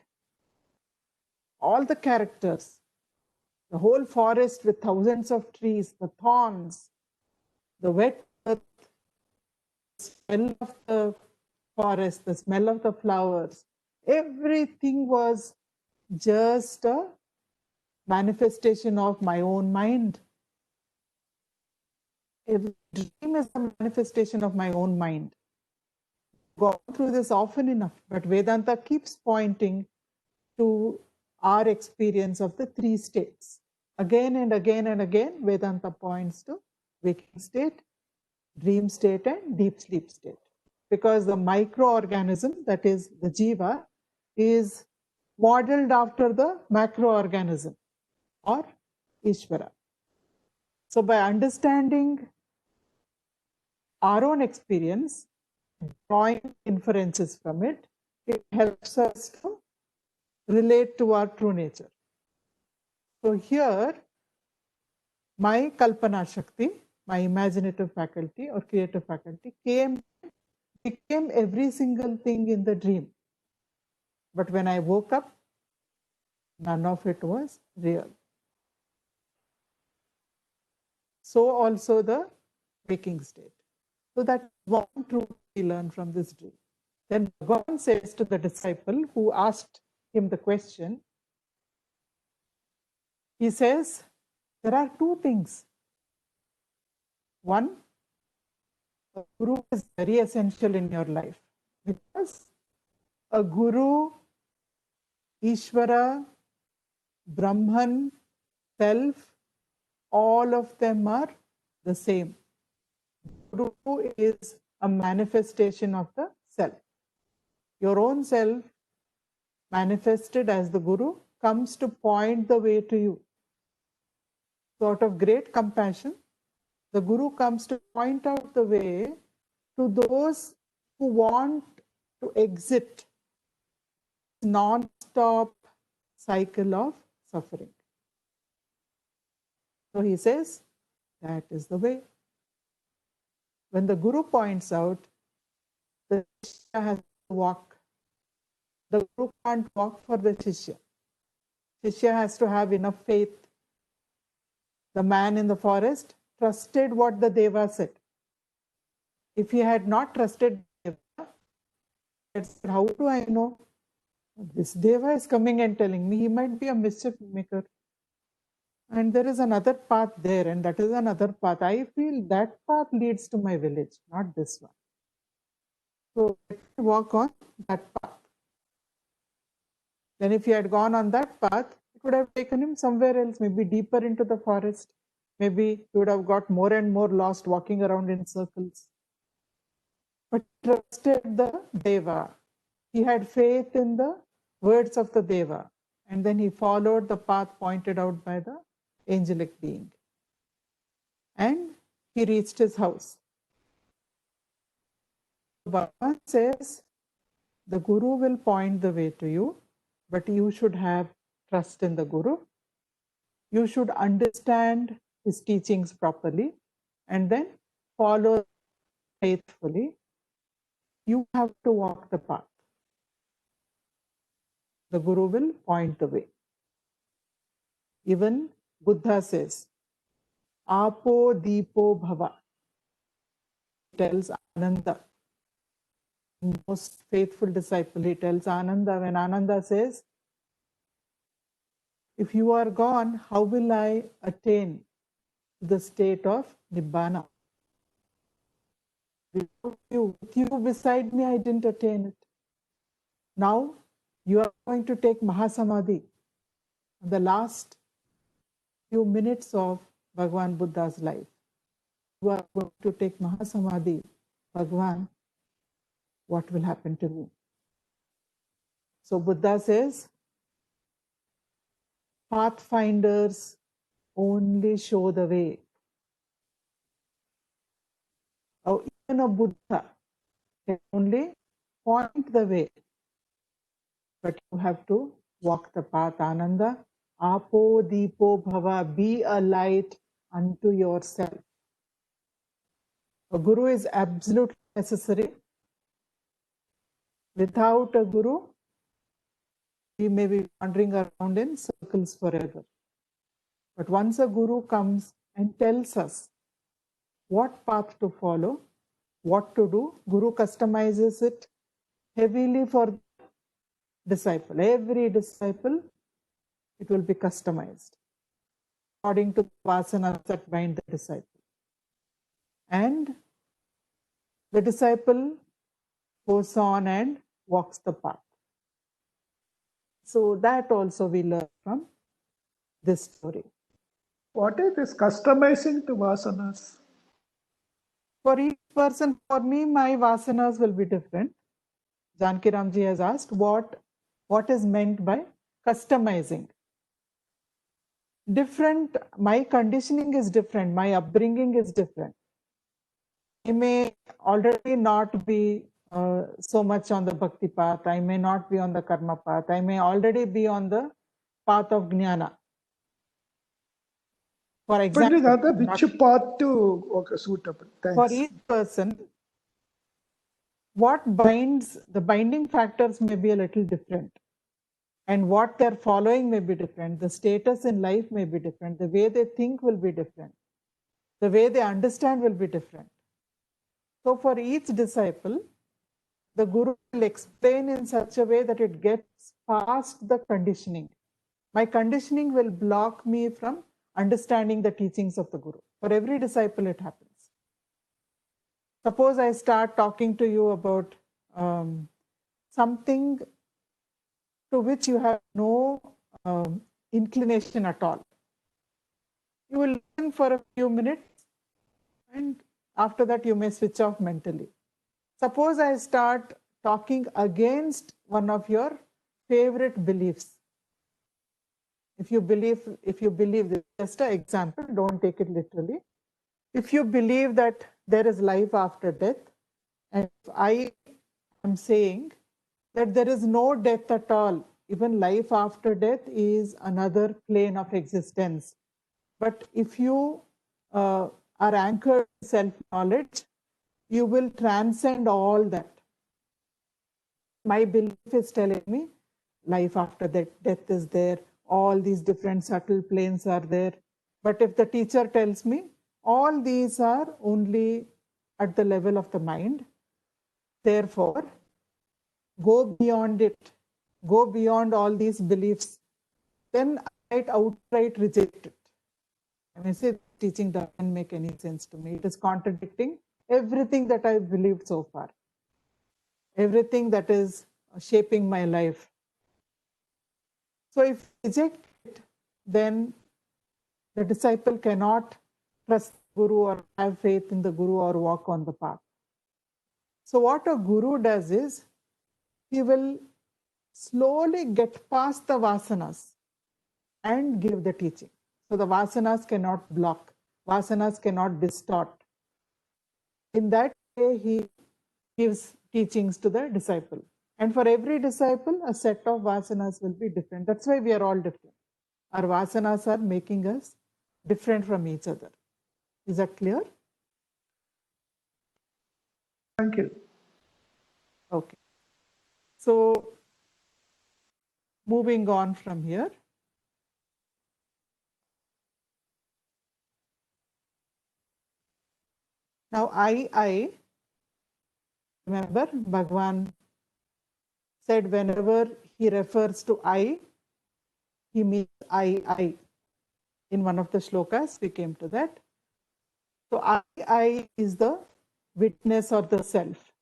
all the characters, the whole forest with thousands of trees, the thorns, the wet earth, the smell of the forest, the smell of the flowers, everything was just a manifestation of my own mind. Every dream is a manifestation of my own mind. I've gone through this often enough, but Vedanta keeps pointing to our experience of the three states. Again and again and again, Vedanta points to waking state, dream state, and deep sleep state. Because the microorganism, that is the jiva, is modeled after the macroorganism or Ishvara. So by understanding our own experience, drawing inferences from it, it helps us to relate to our true nature. So here, my Kalpana Shakti, my imaginative faculty or creative faculty became every single thing in the dream. But when I woke up, none of it was real. So also the waking state. So that one truth we learn from this dream. Then Bhagavan says to the disciple who asked him the question, he says, there are two things. One, a guru is very essential in your life because a guru, Ishvara, Brahman, self, all of them are the same. Guru is a manifestation of the self. Your own self, manifested as the guru, comes to point the way to you. So out of great compassion, the guru comes to point out the way to those who want to exit non-stop cycle of suffering. So he says, that is the way. When the guru points out, the Shishya has to walk. The guru can't walk for the Shishya. Shishya has to have enough faith. The man in the forest trusted what the Deva said. If he had not trusted Deva, he said, how do I know? This Deva is coming and telling me he might be a mischief maker. And there is another path there, and that is another path. I feel that path leads to my village, not this one. So let me walk on that path. Then if he had gone on that path, it would have taken him somewhere else, maybe deeper into the forest. Maybe he would have got more and more lost walking around in circles. But he trusted the Deva. He had faith in the words of the Deva. And then he followed the path pointed out by the angelic being. And he reached his house. Bhagavan says, the Guru will point the way to you, but you should have trust in the Guru. You should understand his teachings properly and then follow faithfully. You have to walk the path. The Guru will point the way. Even Buddha says, Apo Deepo Bhava. He tells Ananda, most faithful disciple, he tells Ananda, when Ananda says, if you are gone, how will I attain the state of Nibbana? With you beside me, I didn't attain it. Now you are going to take Mahasamadhi, the last few minutes of Bhagwan Buddha's life. You are going to take Mahasamadhi. Bhagwan, what will happen to me? So Buddha says, pathfinders only show the way. Or even a Buddha can only point the way. But you have to walk the path, Ananda. Apo Deepo Bhava, be a light unto yourself. A Guru is absolutely necessary. Without a Guru, we may be wandering around in circles forever. But once a Guru comes and tells us what path to follow, what to do, Guru customizes it heavily for the disciple. Every disciple, it will be customized according to the vasanas that bind the disciple. And the disciple goes on and walks the path. So that also we learn from this story. What is this customizing the vasanas? For each person, for me, my vasanas will be different. Janakiram ji has asked what is meant by customizing. different, my conditioning is different, my upbringing is different. I may already not be so much on the bhakti path, I may not be on the karma path, I may already be on the path of jnana. For example, which path to suitable? Thanks. For each person, what binds, the binding factors may be a little different. And what they're following may be different. The status in life may be different. The way they think will be different. The way they understand will be different. So for each disciple, the Guru will explain in such a way that it gets past the conditioning. My conditioning will block me from understanding the teachings of the Guru. For every disciple, it happens. Suppose I start talking to you about something to which you have no inclination at all. You will listen for a few minutes and after that you may switch off mentally. Suppose I start talking against one of your favorite beliefs. If you believe, this is just an example, don't take it literally. If you believe that there is life after death, and if I am saying that there is no death at all, even life after death is another plane of existence. But if you are anchored in self-knowledge, you will transcend all that. My belief is telling me life after death is there, all these different subtle planes are there. But if the teacher tells me all these are only at the level of the mind, therefore, go beyond it, go beyond all these beliefs, then I might outright reject it. I may say, teaching doesn't make any sense to me. It is contradicting everything that I've believed so far, everything that is shaping my life. So if I reject it, then the disciple cannot trust the Guru or have faith in the Guru or walk on the path. So what a Guru does is, he will slowly get past the vasanas and give the teaching. So the vasanas cannot block, vasanas cannot distort. In that way, he gives teachings to the disciple. And for every disciple, a set of vasanas will be different. That's why we are all different. Our vasanas are making us different from each other. Is that clear? Thank you. Okay. So, moving on from here. Now, I, remember, Bhagavan said whenever he refers to I, he means I. In one of the slokas, we came to that. So, I is the witness or the self.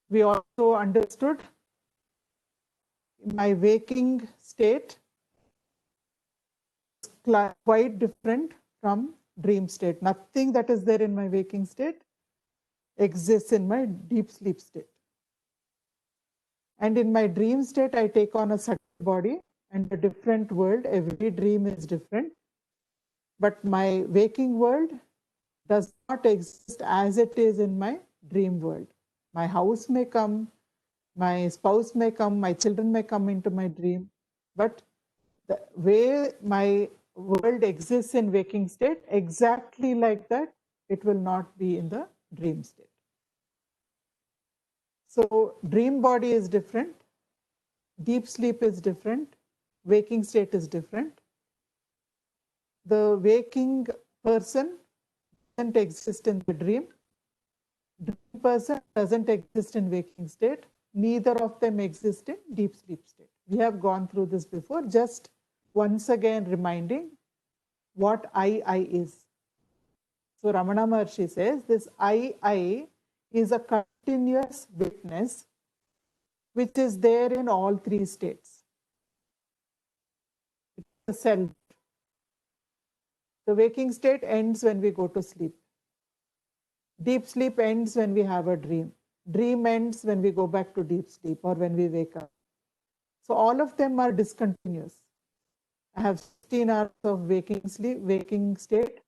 We also understood my waking state is quite different from dream state. Nothing that is there in my waking state exists in my deep sleep state. And in my dream state, I take on a subtle body and a different world. Every dream is different. But my waking world does not exist as it is in my dream world. My house may come, my spouse may come, my children may come into my dream. But the way my world exists in waking state, exactly like that, it will not be in the dream state. So dream body is different, deep sleep is different, waking state is different. The waking person doesn't exist in the dream. Dream person doesn't exist in waking state. Neither of them exist in deep sleep state. We have gone through this before, just once again reminding what I is. So Ramana Maharshi says this I is a continuous witness which is there in all three states. It's the self. The waking state ends when we go to sleep. Deep sleep ends when we have a dream. Dream ends when we go back to deep sleep or when we wake up. So all of them are discontinuous. I have 16 hours of waking state,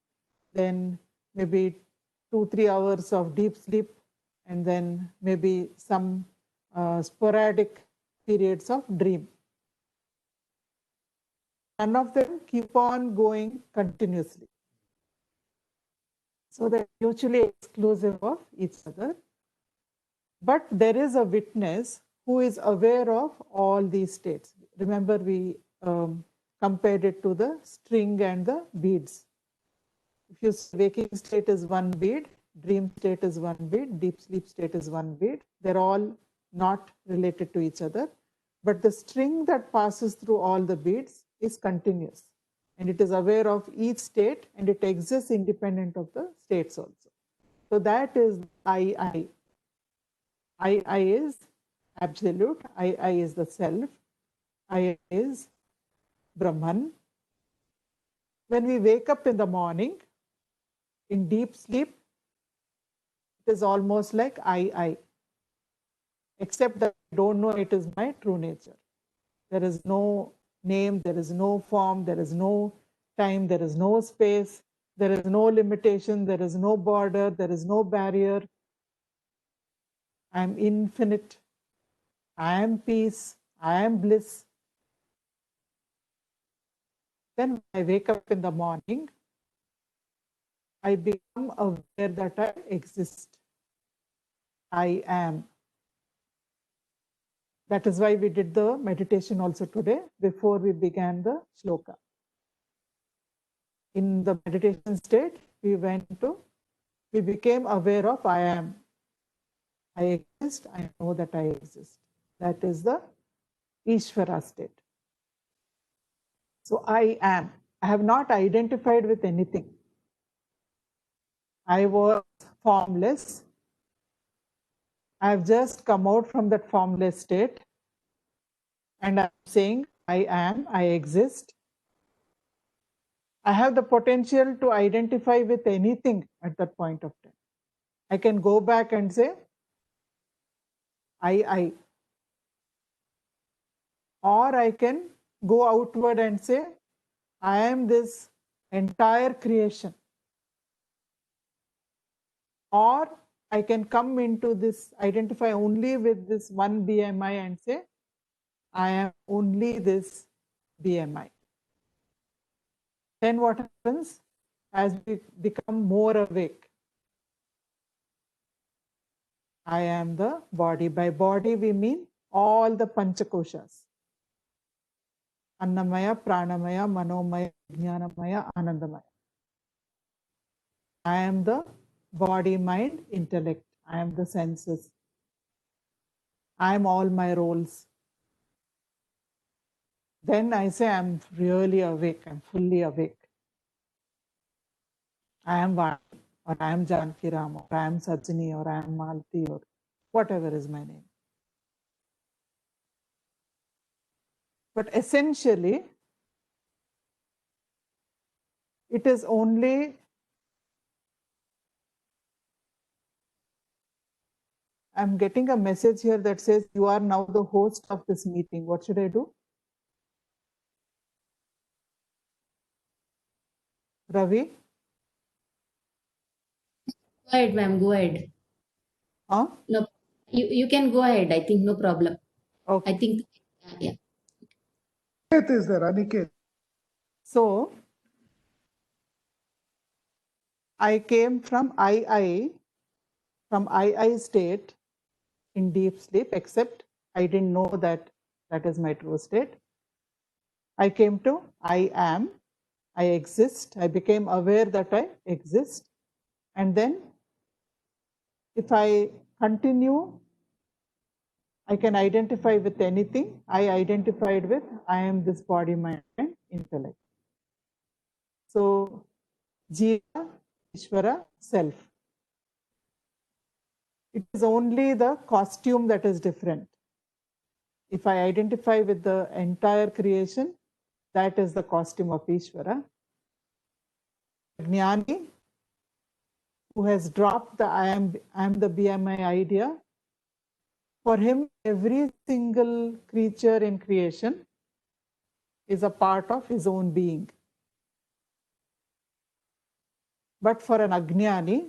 then maybe 2-3 hours of deep sleep, and then maybe some sporadic periods of dream. None of them keep on going continuously. So they're mutually exclusive of each other. But there is a witness who is aware of all these states. Remember, we compared it to the string and the beads. If you say waking state is one bead, dream state is one bead, deep sleep state is one bead, they're all not related to each other. But the string that passes through all the beads is continuous. And it is aware of each state, and it exists independent of the states also. So that is I. I is absolute, I is the self, I is Brahman. When we wake up in the morning, in deep sleep, it is almost like I, except that I don't know it is my true nature. There is no name, there is no form, there is no time, there is no space, there is no limitation, there is no border, there is no barrier. I am infinite, I am peace, I am bliss. Then when I wake up in the morning, I become aware that I exist. I am. That is why we did the meditation also today before we began the sloka. In the meditation state, we became aware of I am. I exist, I know that I exist. That is the Ishvara state. So I am. I have not identified with anything. I was formless. I have just come out from that formless state, and I'm saying I am, I exist. I have the potential to identify with anything at that point of time. I can go back and say I. Or I can go outward and say I am this entire creation. Or I can come into this, identify only with this one BMI and say I am only this BMI. Then what happens? As we become more awake, I am the body. By body we mean all the Panchakoshas. Annamaya, Pranamaya, Manomaya, Jnanamaya, Anandamaya. I am the body, mind, intellect. I am the senses. I am all my roles. Then I say I'm really awake, I'm fully awake. I am Vani, or I am Janakiram, or I am Sajini, or I am Malti, or whatever is my name. But essentially, it is only I'm getting a message here that says you are now the host of this meeting. What should I do? Ravi? Go ahead, ma'am. Go ahead. Huh? No, you can go ahead. I think no problem. Okay. I think, yeah. Aniket is there, Aniket. So, I came from I state in deep sleep, except I didn't know that that is my true state. I came to I am, I exist. I became aware that I exist. And then if I continue, I can identify with anything. I identified with I am this body, mind, and intellect. So, Jiva, Ishvara, self. It is only the costume that is different. If I identify with the entire creation, that is the costume of Ishvara. Jnani, who has dropped the I am the BMI idea, for him, every single creature in creation is a part of his own being. But for an Ajnani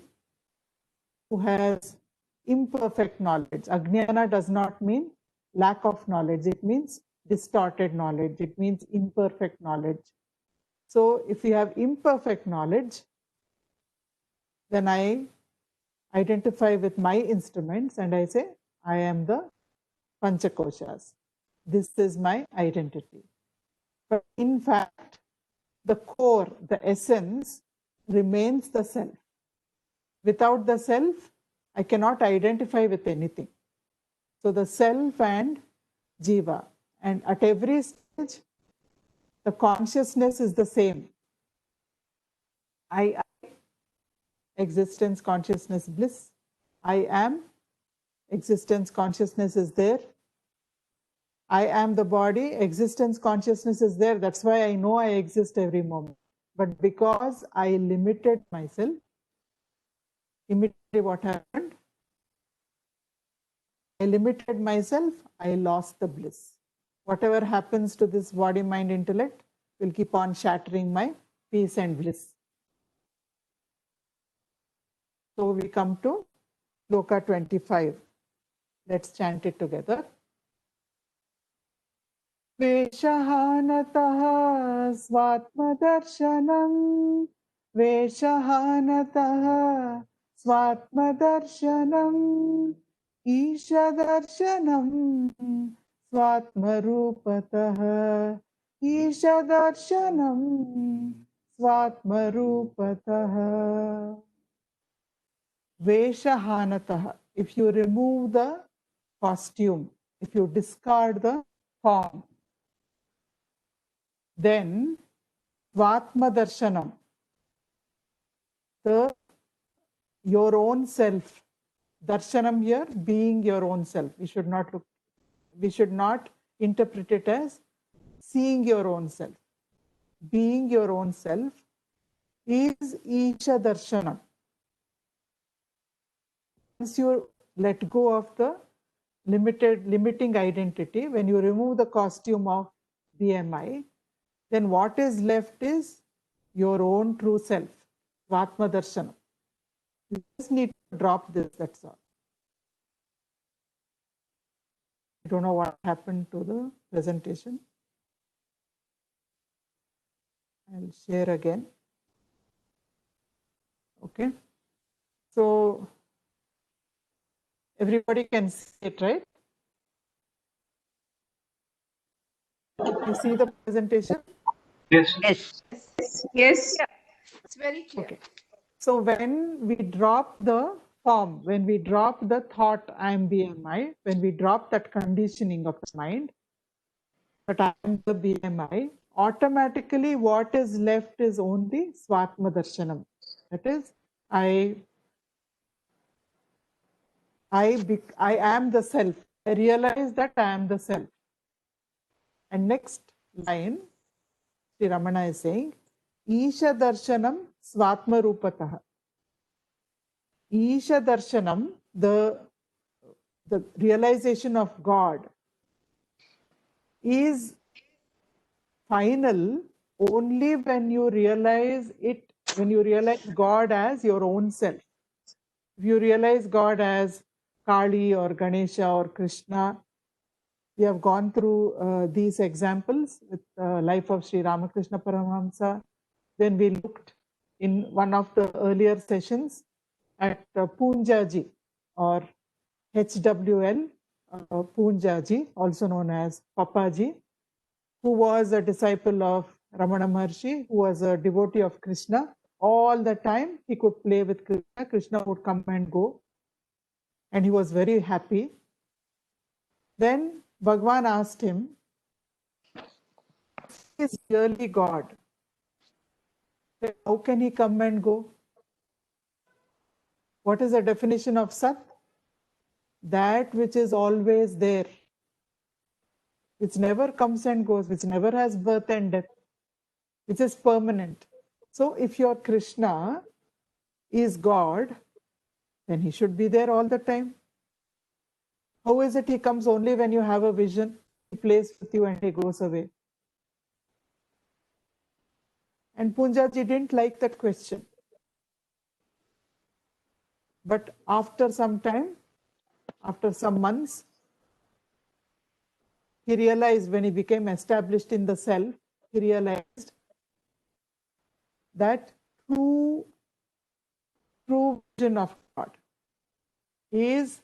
who has imperfect knowledge, Ajnana does not mean lack of knowledge, it means distorted knowledge, it means imperfect knowledge. So if you have imperfect knowledge, then I identify with my instruments and I say, I am the Panchakoshas. This is my identity. But in fact, the core, the essence remains the self. Without the self, I cannot identify with anything. So the self and jiva. And at every stage, the consciousness is the same. I existence, consciousness, bliss. I am, existence, consciousness is there. I am the body, existence, consciousness is there. That's why I know I exist every moment. But because I limited myself, immediately what happened? I limited myself, I lost the bliss. Whatever happens to this body, mind, intellect will keep on shattering my peace and bliss. So we come to Sloka 25. Let's chant it together. Veshahanatah svatmadarshanam Veshahanatah svatmadarshanam Ishadarshanam svatmarupatah Ishadarshanam svatmarupatah. Veshahanatah. If you remove the costume, if you discard the form, then Svatma Darshanam, your own self. Darshanam here being your own self. We should not interpret it as seeing your own self. Being your own self is Isha Darshanam. Once you let go of the limiting identity, when you remove the costume of BMI, then what is left is your own true self, Svatma Darshanam. You just need to drop this, that's all. I don't know what happened to the presentation. I'll share again. Okay. So everybody can see it, right? You see the presentation? Yes. Yes. Yes. It's very clear. Okay. So when we drop the form, when we drop the thought I am BMI, when we drop that conditioning of the mind, that I am the BMI, automatically what is left is only Svatma Darshanam. That is, I am the self. I realize that I am the self. And next line, Sri Ramana is saying, Isha Darshanam Svatma Rupatah. Isha Darshanam, the realization of God, is final only when you realize it, when you realize God as your own self. If you realize God as Kali or Ganesha or Krishna, we have gone through these examples with the life of Sri Ramakrishna Paramahamsa. Then we looked in one of the earlier sessions at Poonjaji or HWL Poonjaji, also known as Papaji, who was a disciple of Ramana Maharshi, who was a devotee of Krishna. All the time he could play with Krishna. Krishna would come and go, and he was very happy. Then Bhagwan asked him, "He is really God. How can he come and go?" What is the definition of Sat? That which is always there, which never comes and goes, which never has birth and death, which is permanent. So if your Krishna is God, then he should be there all the time. How is it he comes only when you have a vision? He plays with you and he goes away. And Punjaji didn't like that question. But after some time, after some months, he realized when he became established in the self, he realized that true vision of God is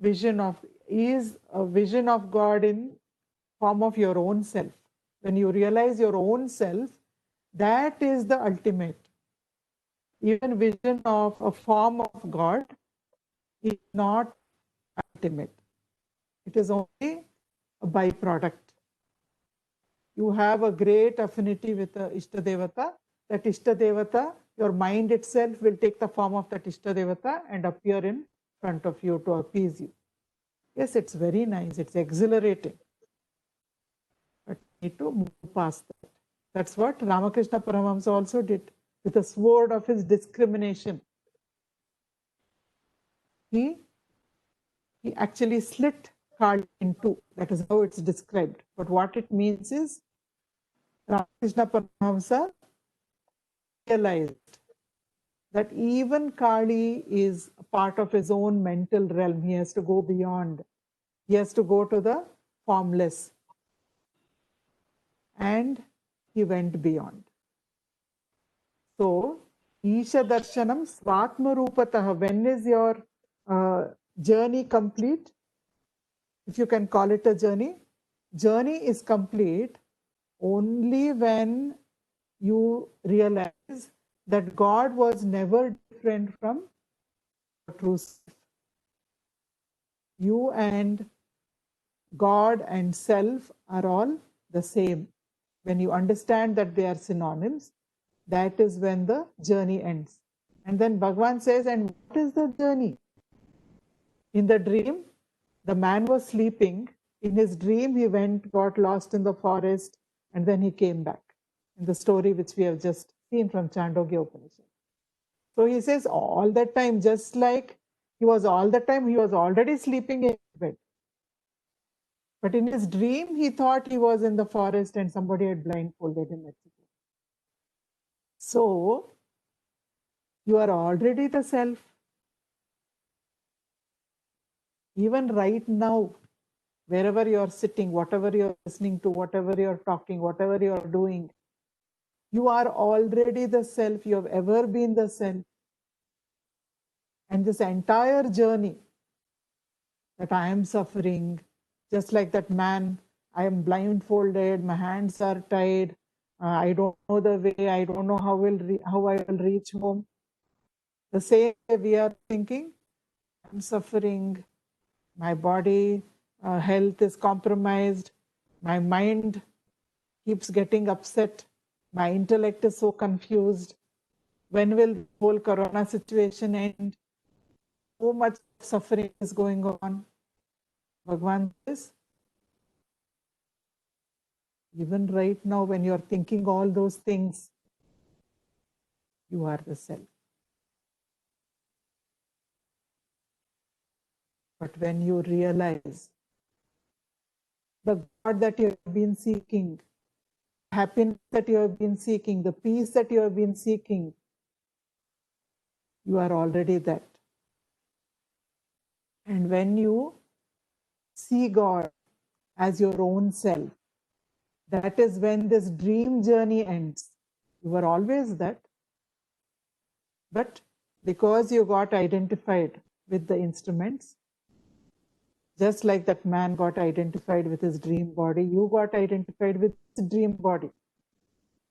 a vision of God in form of your own self. When you realize your own self, that is the ultimate. Even vision of a form of God is not ultimate. It is only a byproduct. You have a great affinity with the Ishtadevata. That Ishtadevata, your mind itself will take the form of that Ishtadevata and appear in front of you to appease you. Yes, it's very nice. It's exhilarating. But you need to move past that. That's what Ramakrishna Paramahamsa also did. With the sword of his discrimination, he actually slit Kali in two. That is how it's described. But what it means is, Ramakrishna Paramahamsa realized that even Kali is a part of his own mental realm. He has to go beyond. He has to go to the formless. And he went beyond. So, Isha Darshanam Svatma Rupataha. When is your journey complete? If you can call it a journey. Journey is complete only when you realize that God was never different from true self. You and God and self are all the same. When you understand that they are synonyms, that is when the journey ends. And then Bhagavan says, and what is the journey? In the dream, the man was sleeping. In his dream, he got lost in the forest, and then he came back. In the story which we have just seen from Chandogya Upanishad. So he says all that time, just like he was already sleeping in bed. But in his dream, he thought he was in the forest and somebody had blindfolded him, etc. So, you are already the self. Even right now, wherever you are sitting, whatever you are listening to, whatever you are talking, whatever you are doing, you are already the self. You have ever been the self. And this entire journey that I am suffering, just like that man, I am blindfolded, my hands are tied, I don't know the way, I don't know how I will reach home. The same way we are thinking, I'm suffering, my body health is compromised, my mind keeps getting upset, my intellect is so confused. When will the whole corona situation end? So much suffering is going on. Bhagavan says, even right now when you're thinking all those things, you are the self. But when you realize the God that you have been seeking, happiness that you have been seeking, the peace that you have been seeking, you are already that. And when you see God as your own self, that is when this dream journey ends. You were always that. But because you got identified with the instruments, just like that man got identified with his dream body, you got identified with his dream body.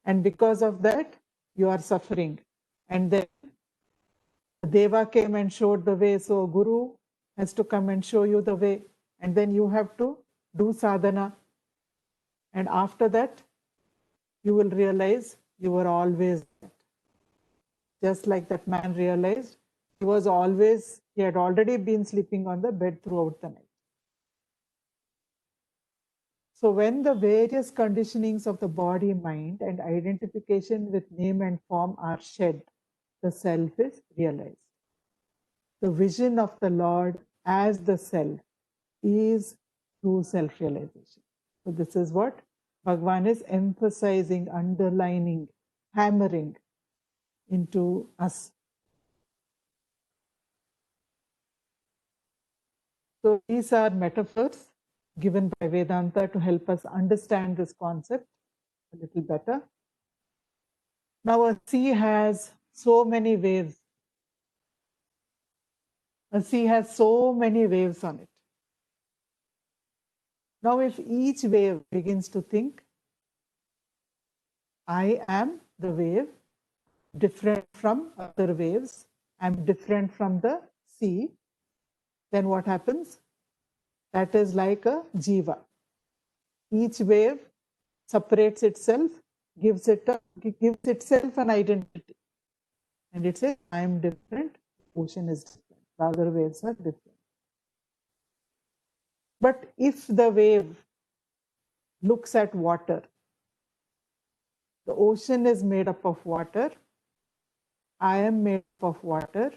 And because of that, you are suffering. And then Deva came and showed the way. So Guru has to come and show you the way. And then you have to do sadhana. And after that, you will realize you were always that. Just like that man realized, he had already been sleeping on the bed throughout the night. So when the various conditionings of the body, mind, and identification with name and form are shed, the self is realized. The vision of the Lord as the self is true self-realization. So this is what Bhagavan is emphasizing, underlining hammering into us. So these are metaphors given by Vedanta to help us understand this concept a little better. Now a sea has so many waves. A sea has so many waves on it. Now if each wave begins to think, I am the wave, different from other waves, I'm different from the sea, then what happens? That is like a jiva. Each wave separates itself, gives itself an identity. And it says, I am different, ocean is different, the other waves are different. But if the wave looks at water, the ocean is made up of water, I am made up of water,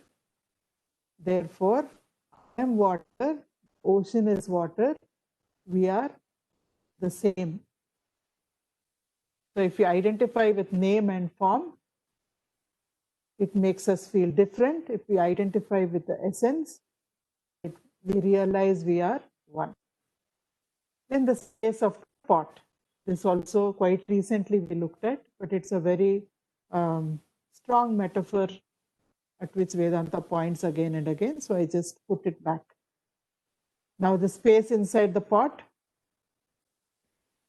therefore I am water, ocean is water, we are the same. So if we identify with name and form, it makes us feel different. If we identify with the essence, we realize we are one. In the space of pot, this also quite recently we looked at, but it's a very strong metaphor at which Vedanta points again and again. So I just put it back. Now the space inside the pot,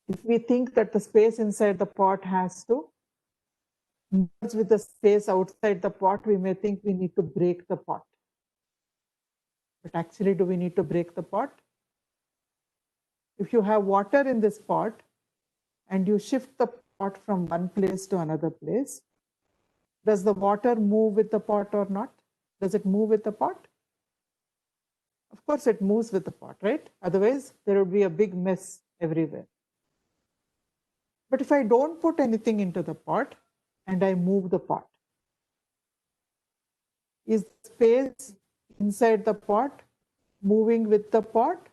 if we think that the space inside the pot has to merge with the space outside the pot, we may think we need to break the pot. But actually, do we need to break the pot? If you have water in this pot and you shift the pot from one place to another place, does the water move with the pot or not? Does it move with the pot? Of course, it moves with the pot, right? Otherwise, there would be a big mess everywhere. But if I don't put anything into the pot and I move the pot, is the space inside the pot moving with the pot,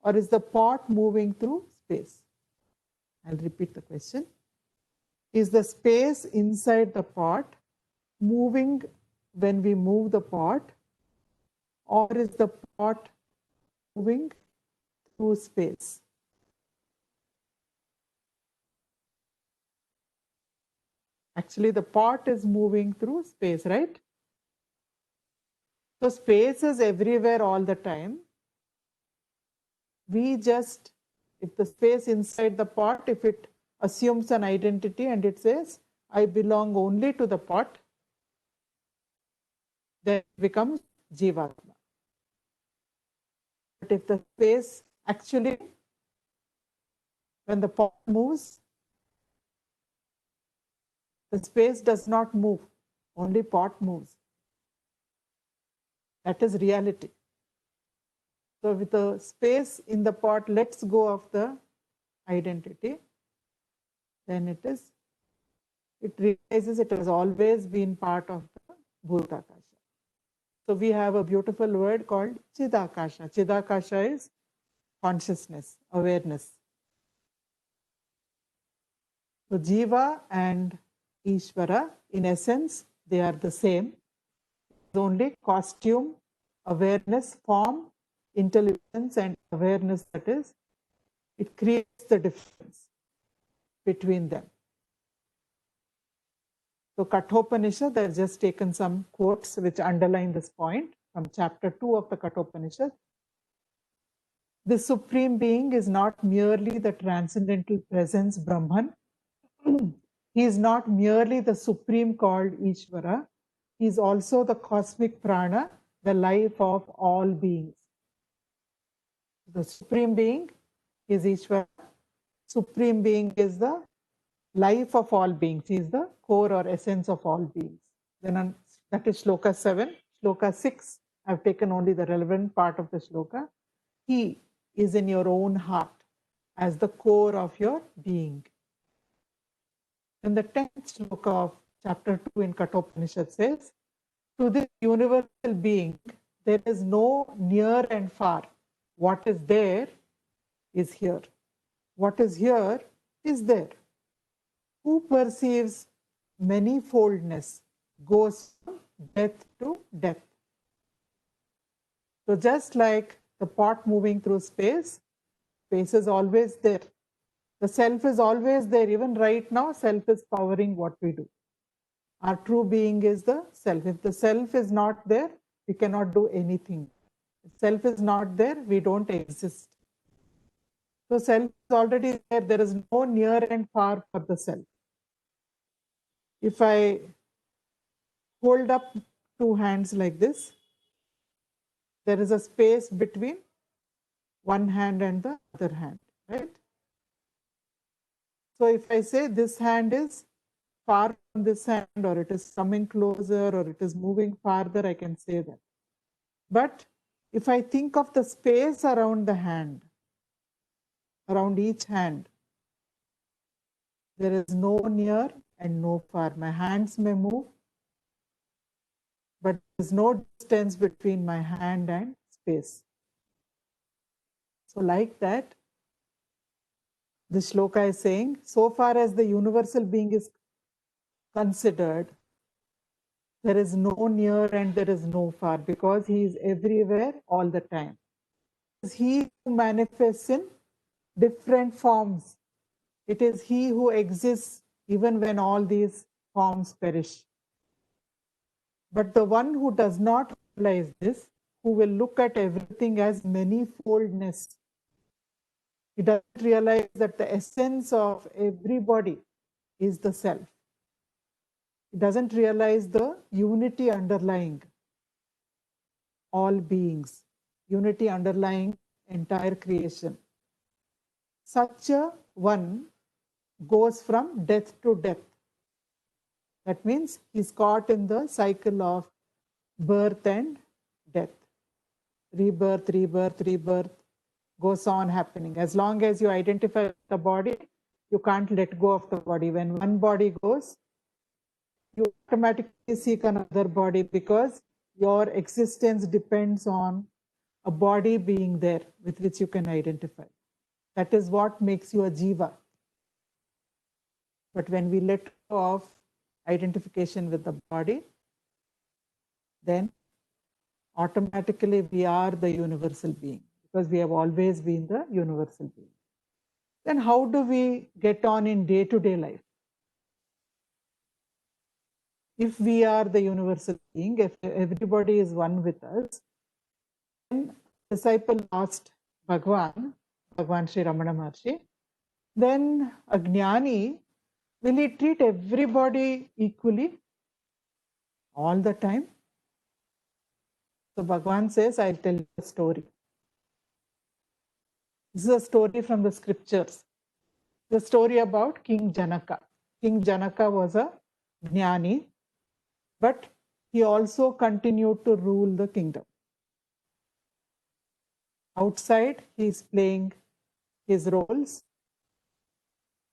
or is the pot moving through space? I'll repeat the question. Is the space inside the pot moving when we move the pot, or is the pot moving through space? Actually, the pot is moving through space, right? So space is everywhere all the time. We just, if the space inside the pot, if it assumes an identity and it says, I belong only to the pot, then it becomes Jivatma. But if the space actually, when the pot moves, the space does not move, only pot moves. That is reality. So with the space in the pot lets go of the identity, then it realizes it has always been part of the Bhutakasha. So we have a beautiful word called Chidakasha. Chidakasha is consciousness, awareness. So Jiva and Ishvara, in essence, they are the same. It's only costume, awareness, form, intelligence, and awareness, that is, it creates the difference between them. So Kathopanishad, I've just taken some quotes which underline this point from chapter 2 of the Kathopanishad. The Supreme Being is not merely the transcendental presence Brahman. He is not merely the Supreme called Ishvara. He is also the cosmic prana, the life of all beings. The Supreme Being is Ishvara. Supreme Being is the life of all beings. He is the core or essence of all beings. Then that is Sloka 7. Sloka 6, I've taken only the relevant part of the Sloka. He is in your own heart as the core of your being. And the 10th Sloka of chapter 2 in Kathopanishad says, to this universal being, there is no near and far. What is there is here. What is here is there. Who perceives manifoldness goes from death to death. So just like the pot moving through space, space is always there. The self is always there. Even right now, self is powering what we do. Our true being is the self. If the self is not there, we cannot do anything. If self is not there, we don't exist. So self is already there. There is no near and far for the self. If I hold up two hands like this, there is a space between one hand and the other hand, right? So if I say this hand is far from this hand, or it is coming closer, or it is moving farther, I can say that. But if I think of the space around the hand, around each hand, there is no near and no far. My hands may move, but there is no distance between my hand and space. So like that, the shloka is saying, so far as the universal being is considered, there is no near and there is no far, because he is everywhere all the time. He who manifests in different forms. It is he who exists even when all these forms perish. But the one who does not realize this, who will look at everything as manifoldness, he doesn't realize that the essence of everybody is the self. He doesn't realize the unity underlying all beings, unity underlying entire creation. Such a one goes from death to death. That means he's caught in the cycle of birth and death. Rebirth, rebirth, rebirth goes on happening. As long as you identify the body, you can't let go of the body. When one body goes, you automatically seek another body, because your existence depends on a body being there with which you can identify. That is what makes you a jiva. But when we let go of identification with the body, then automatically we are the universal being, because we have always been the universal being. Then how do we get on in day-to-day life? If we are the universal being, if everybody is one with us, then disciple asked Bhagwan Sri Ramana Maharshi, then a jnani, will he treat everybody equally all the time? So Bhagwan says, I'll tell you a story. This is a story from the scriptures. The story about King Janaka. King Janaka was a jnani, but he also continued to rule the kingdom. Outside, he is playing his roles,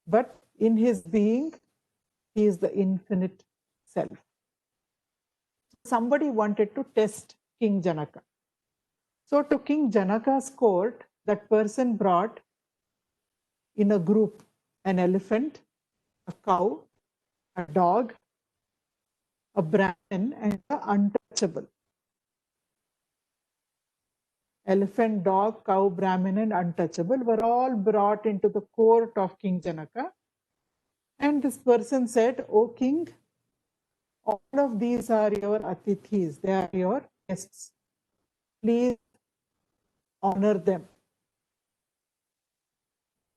but in his being, he is the infinite self. Somebody wanted to test King Janaka. So to King Janaka's court, that person brought in a group an elephant, a cow, a dog, a Brahmin, and an untouchable. Elephant, dog, cow, Brahmin, and untouchable were all brought into the court of King Janaka. And this person said, O king, all of these are your atithis, they are your guests. Please honor them.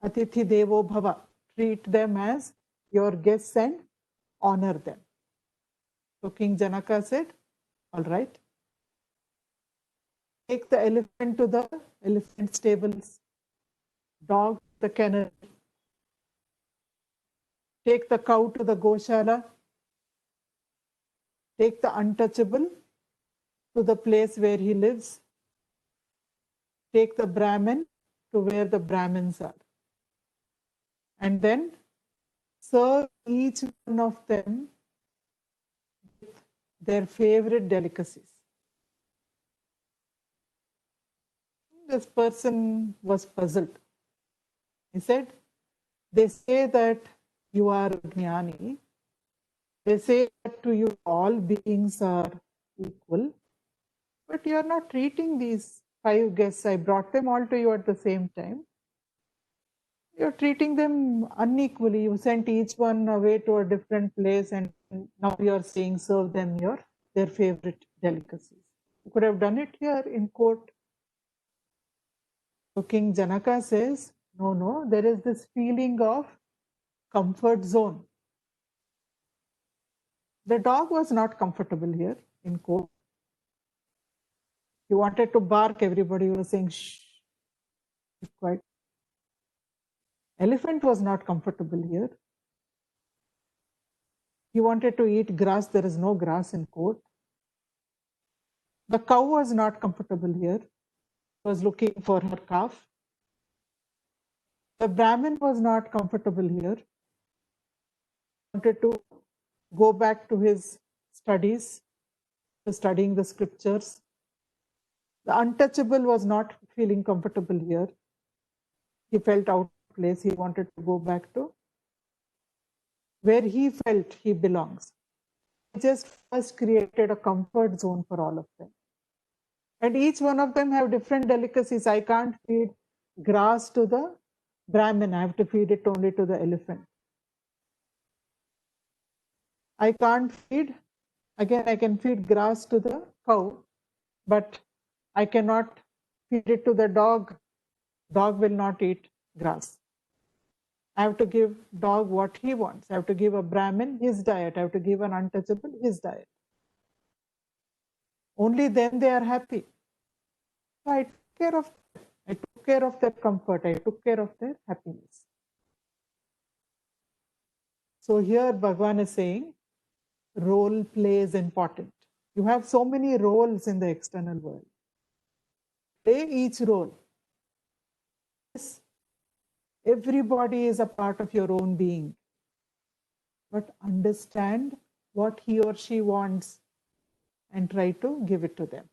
Atithi Devo Bhava. Treat them as your guests and honor them. So King Janaka said, all right. Take the elephant to the elephant stables, dog to the kennel. Take the cow to the Goshala. Take the untouchable to the place where he lives. Take the Brahmin to where the Brahmins are. And then serve each one of them with their favorite delicacies. This person was puzzled. He said, they say that you are a jnani, They say that to you all beings are equal, but you are not treating these 5 guests. I brought them all to you at the same time. You're treating them unequally. You sent each one away to a different place, and now you're saying serve them their favorite delicacies. You could have done it here in court. So King Janaka says, no, there is this feeling of comfort zone. The dog was not comfortable here in court. He wanted to bark, everybody was saying, shh, be quiet. Elephant was not comfortable here. He wanted to eat grass, there is no grass in court. The cow was not comfortable here, was looking for her calf. The Brahmin was not comfortable here, wanted to go back to his studies, to studying the scriptures. The untouchable was not feeling comfortable here. He felt out of place. He wanted to go back to where he felt he belongs. He just first created a comfort zone for all of them. And each one of them have different delicacies. I can't feed grass to the Brahmin. I have to feed it only to the elephant. I can't feed, again, I can feed grass to the cow, but I cannot feed it to the dog. Dog will not eat grass. I have to give dog what he wants. I have to give a Brahmin his diet. I have to give an untouchable his diet. Only then they are happy. So I took care of their comfort. I took care of their happiness. So here Bhagavan is saying, role play is important. You have so many roles in the external world. Play each role. Yes, everybody is a part of your own being. But understand what he or she wants and try to give it to them.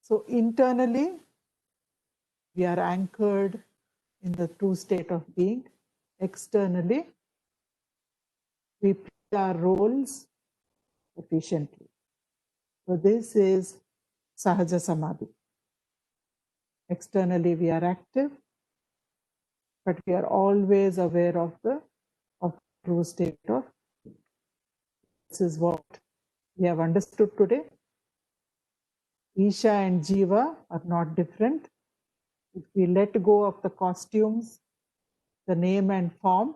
So internally, we are anchored in the true state of being. Externally, we play our roles efficiently. So this is Sahaja Samadhi. Externally, we are active, but we are always aware of the true state of being. This is what we have understood today. Isha and Jiva are not different. If we let go of the costumes, the name and form,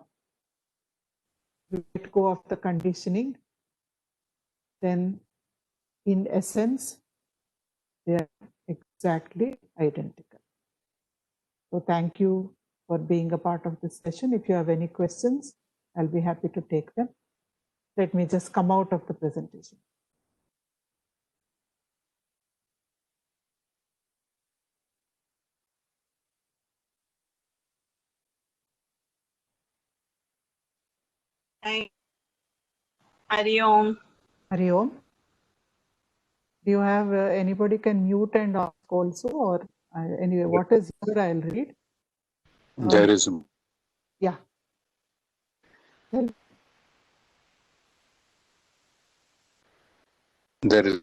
we let go of the conditioning, then in essence, they are exactly identical. So thank you for being a part of this session. If you have any questions, I'll be happy to take them. Let me just come out of the presentation. Hari Om. Hari Om. Do you have anybody can mute and ask also, or anyway, what is here? I'll read. There is. Yeah. There is.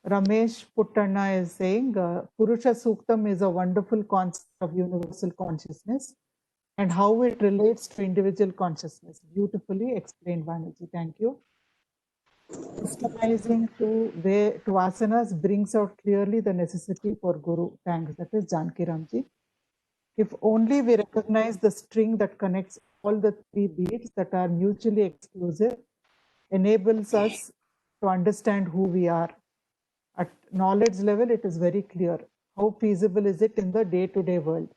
Ramesh Puttanna is saying, Purusha Suktam is a wonderful concept of universal consciousness and how it relates to individual consciousness. Beautifully explained, Vaniji. Thank you. Customizing to asanas brings out clearly the necessity for Guru. Thanks. That is Janakiram ji. If only we recognize the string that connects all the 3 beads that are mutually exclusive, enables us to understand who we are. At knowledge level, it is very clear. How feasible is it in the day-to-day world?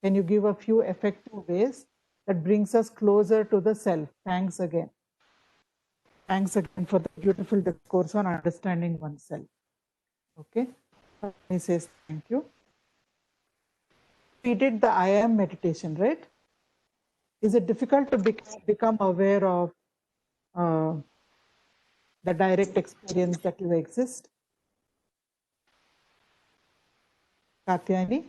Can you give a few effective ways that brings us closer to the self? Thanks again. Thanks again for the beautiful discourse on understanding oneself. Okay. He says thank you. We did the I am meditation, right? Is it difficult to become aware of the direct experience that you exist? Katyani?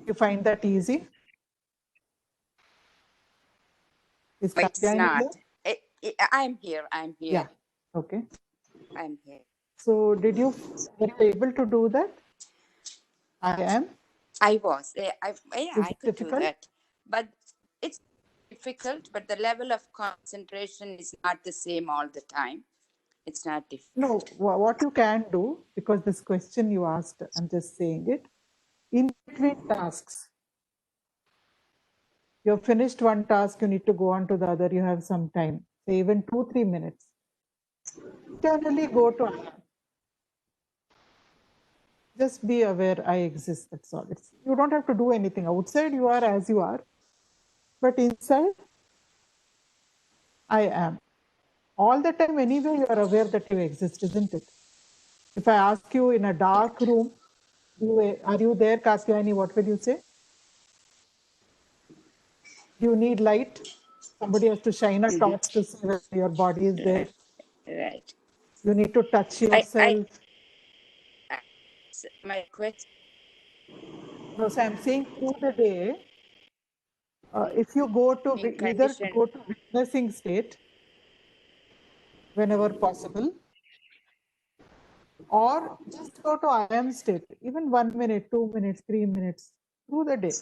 You find that easy? Is It's Katyayani not. there? I'm here. I'm here. Yeah. Okay. I'm here. So were you able to do that? I am. I was. Is I it could do difficult? that. But it's difficult, but the level of concentration is not the same all the time. It's not difficult. No, what you can do, because this question you asked, I'm just saying it, in between tasks, you've finished one task, you need to go on to the other, you have some time, say even 2-3 minutes. Internally go to I am. Just be aware I exist, that's all. You don't have to do anything. Outside you are as you are, but inside I am. All the time anyway you are aware that you exist, isn't it? If I ask you in a dark room, are you there, Katyayani, what will you say? You need light. Somebody has to shine a torch to see whether your body is there. Right. You need to touch yourself. My question. No, so I'm saying through the day, if you go to either go to witnessing state whenever possible, or just go to I am state, even 1 minute, 2 minutes, 3 minutes through the day.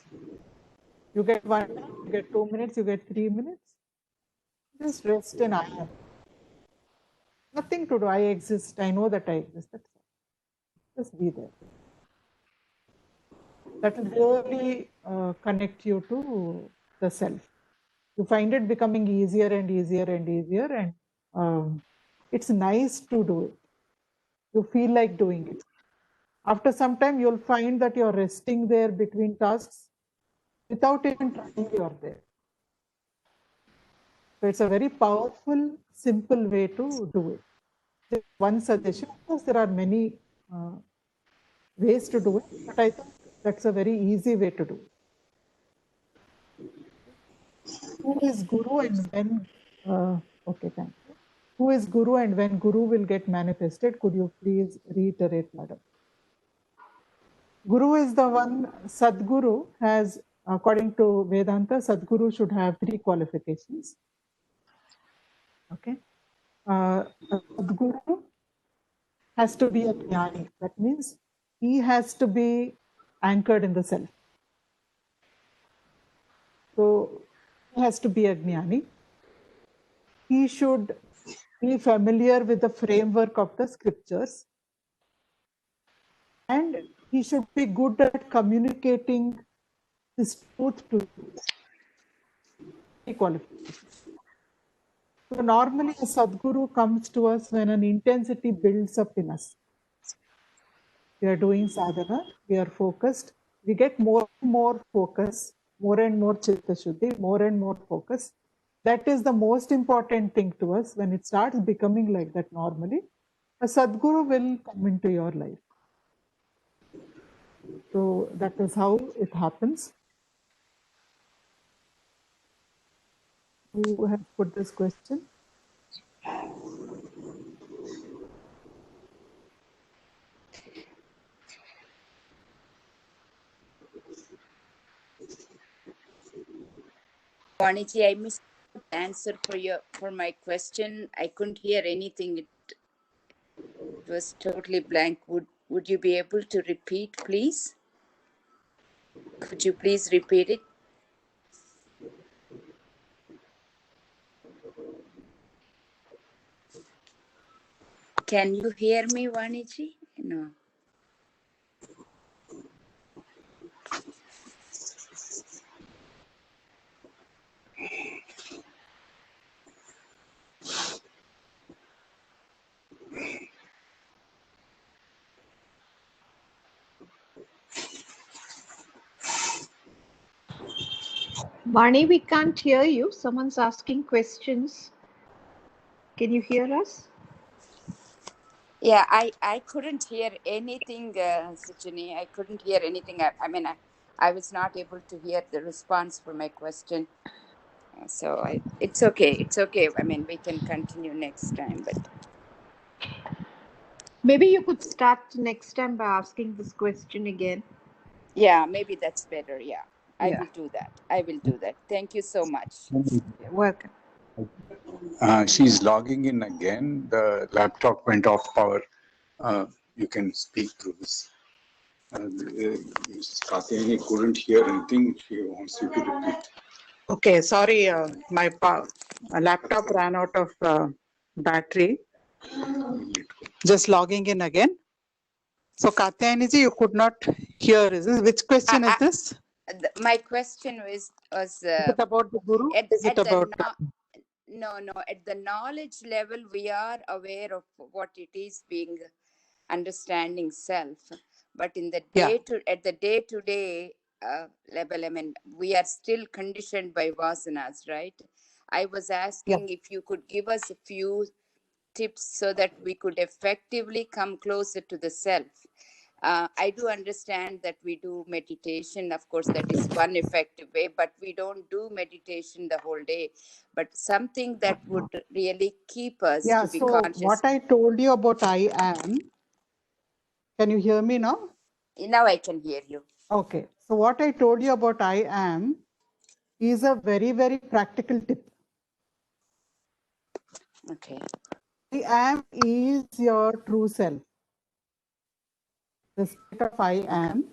You get 1 minute, you get 2 minutes, you get 3 minutes. Just rest in I am. Nothing to do. I exist. I know that I exist. That's all. Just be there. That will really connect you to the self. You find it becoming easier and easier and easier, and it's nice to do it. You feel like doing it. After some time, you'll find that you're resting there between tasks without even trying you're there. So it's a very powerful, simple way to do it. Just one suggestion. Of course, there are many ways to do it, but I think that's a very easy way to do it. Who is Guru and when? Okay, thank you. Who is Guru and when Guru will get manifested? Could you please reiterate, madam? Guru is the one. Sadguru has, according to Vedanta, Sadguru should have 3 qualifications. Okay. Sadguru has to be a jnani. That means he has to be anchored in the self. So he has to be a jnani. He should be familiar with the framework of the scriptures, and he should be good at communicating his truth to you. So normally a Sadguru comes to us when an intensity builds up in us. We are doing sadhana, we are focused, we get more and more focus, more and more chitta shuddhi, more and more focus. That is the most important thing to us. When it starts becoming like that normally, a Sadguru will come into your life. So that is how it happens. Who has put this question? Vaniji, I missed the answer for my question. I couldn't hear anything. It was totally blank. Would you be able to repeat, please? Could you please repeat it? Can you hear me, Vaniji? No. Vani, we can't hear you. Someone's asking questions. Can you hear us? Yeah, I couldn't hear anything, Suchini. I couldn't hear anything. I was not able to hear the response for my question. So it's okay. It's okay. We can continue next time. But Maybe you could start next time by asking this question again. Yeah, maybe that's better. Yeah, I Yeah. will do that. I will do that. Thank you so much. You're welcome. She's logging in again. The laptop went off power. You can speak through this. Mrs. Katyayani couldn't hear anything. She wants you to repeat. Okay, sorry, my laptop ran out of battery. Just logging in again. So Katyayani ji, you could not hear. Which question is this? My question was Is it about the Guru? Is it about? No, at the knowledge level, we are aware of what it is being understanding self. But in the at the day-to-day level, I mean, we are still conditioned by vasanas, right? I was asking if you could give us a few tips so that we could effectively come closer to the self. I do understand that we do meditation. Of course, that is one effective way, but we don't do meditation the whole day. But something that would really keep us to be conscious. What I told you about I am, can you hear me now? Now I can hear you. Okay. So what I told you about I am is a very, very practical tip. Okay. I am is your true self. The state of I am.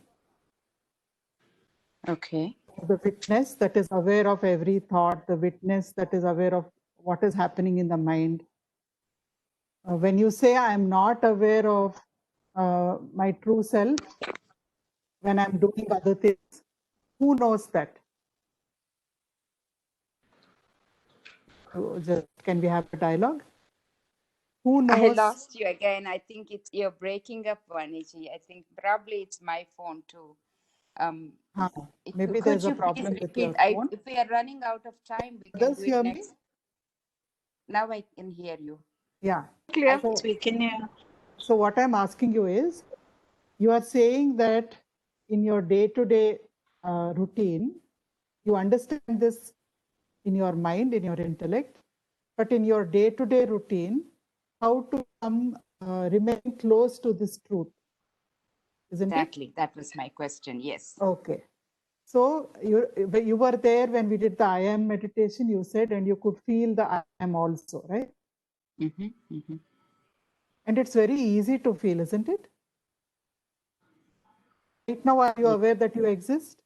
Okay. The witness that is aware of every thought, the witness that is aware of what is happening in the mind. When you say I am not aware of my true self, when I'm doing other things, who knows that? Can we have a dialogue? Who knows? I lost you again. I think you're breaking up, Vaniji. I think probably it's my phone too. Maybe there's a problem with your phone. If we are running out of time, we can Others do hear it me? next. Now I can hear you. Yeah. Clear. We can hear. So what I'm asking you is, you are saying that in your day-to-day routine, you understand this in your mind, in your intellect, but in your day-to-day routine, how to remain close to this truth, isn't Exactly. That was my question. Yes. Okay. So you were there when we did the I am meditation, you said, and you could feel the I am also, right? Mm-hmm, mm-hmm. And it's very easy to feel, isn't it? Right now, are you aware that you exist?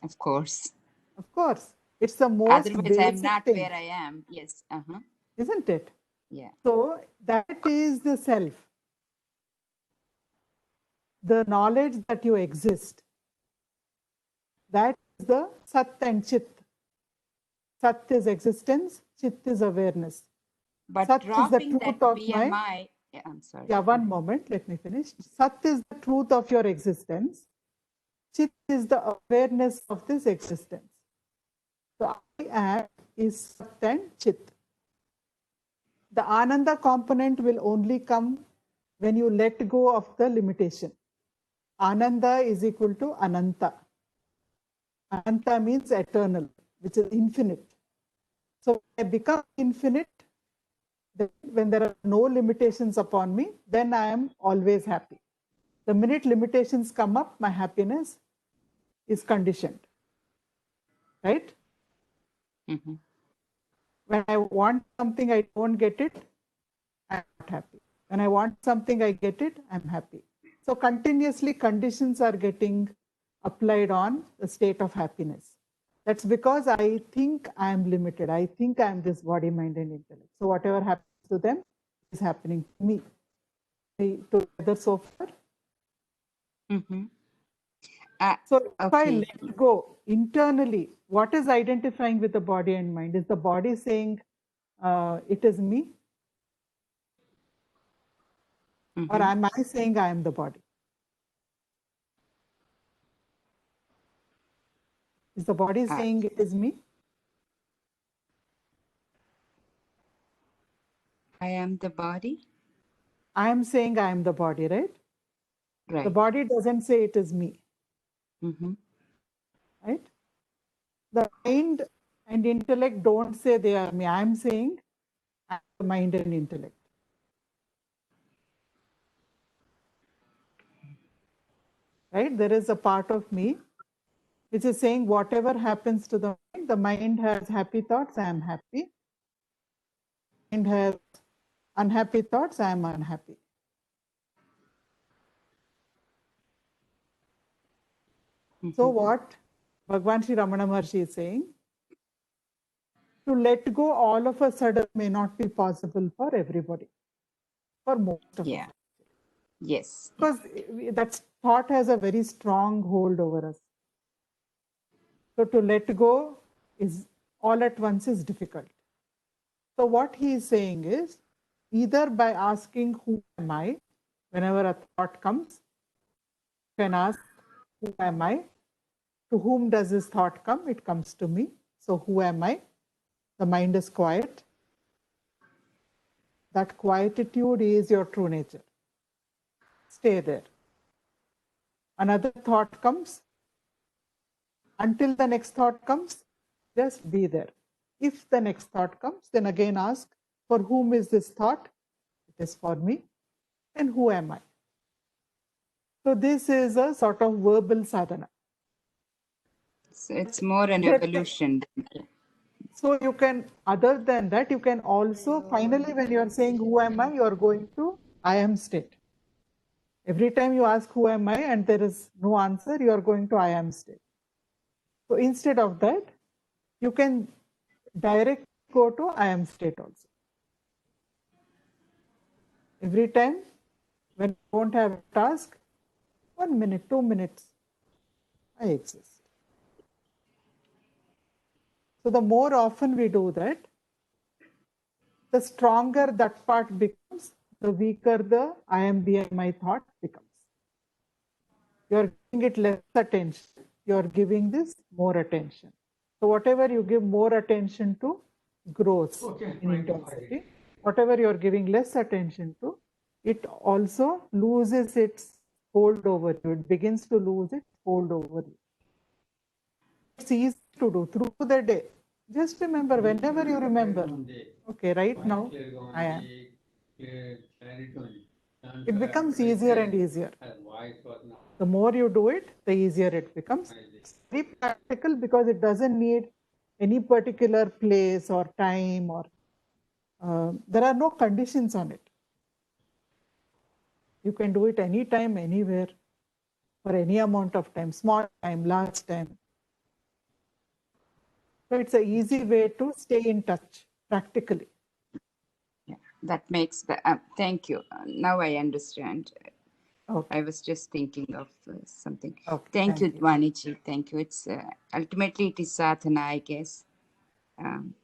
Of course. Of course. It's the most Otherwise, I'm not thing, where I am. Yes. Uh-huh. isn't it? Yeah. So that is the self. The knowledge that you exist. That is the Sat and Chit. Sat is existence, Chit is awareness. But Sat is the dropping that truth of BMI, I'm sorry. Yeah, one moment, let me finish. Sat is the truth of your existence. Chit is the awareness of this existence. So I am is Sat and Chit. The Ananda component will only come when you let go of the limitation. Ananda is equal to Ananta. Ananta means eternal, which is infinite. So when I become infinite, then when there are no limitations upon me, then I am always happy. The minute limitations come up, my happiness is conditioned. Right? Mm-hmm. When I want something, I don't get it, I'm not happy. When I want something, I get it, I'm happy. So continuously conditions are getting applied on the state of happiness. That's because I think I am limited. I think I am this body, mind, and intellect. So whatever happens to them is happening to me. Together so far. Mm-hmm. So if I let go internally, what is identifying with the body and mind? Is the body saying it is me? Mm-hmm. Or am I saying I am the body? Is the body saying it is me? I am the body? I am saying I am the body, right? Right. The body doesn't say it is me. Mm-hmm. Right? The mind and intellect don't say they are me. I am saying I am the mind and intellect. right? There is a part of me which is saying whatever happens to the mind has happy thoughts, I am happy. Mind has unhappy thoughts, I am unhappy. So what Bhagwan Sri Ramana Maharshi is saying, to let go all of a sudden may not be possible for everybody, for most of us. Yes. Because that thought has a very strong hold over us. So to let go is all at once is difficult. So what he is saying is, either by asking who am I, whenever a thought comes, you can ask who am I, to whom does this thought come? It comes to me. So who am I? The mind is quiet. That quietude is your true nature. Stay there. Another thought comes. Until the next thought comes, just be there. If the next thought comes, then again ask, for whom is this thought? It is for me. And who am I? So this is a sort of verbal sadhana. So it's more an evolution. So you can, other than that, you can also, finally, when you are saying who am I, you are going to I am state. Every time you ask who am I and there is no answer, you are going to I am state. So instead of that, you can directly go to I am state also. Every time when you don't have a task, 1 minute, 2 minutes, I exist. So the more often we do that, the stronger that part becomes, the weaker the I am behind my thought becomes. You are giving it less attention. You are giving this more attention. So whatever you give more attention to grows in intensity. Whatever you are giving less attention to, it also loses its hold over you. It begins to lose its hold over you. It's easy to do through the day. Just remember, whenever you remember, okay, right now I am. It becomes easier and easier. The more you do it, the easier it becomes. It's very practical because it doesn't need any particular place or time, or there are no conditions on it. You can do it anytime, anywhere, for any amount of time, small time, large time. So it's an easy way to stay in touch practically. Yeah, that makes the, thank you. Now I understand. Okay. I was just thinking of something. Okay, Thank you, Dwaniji. Thank you. It's ultimately it is sadhana, I guess.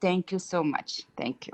Thank you so much. Thank you.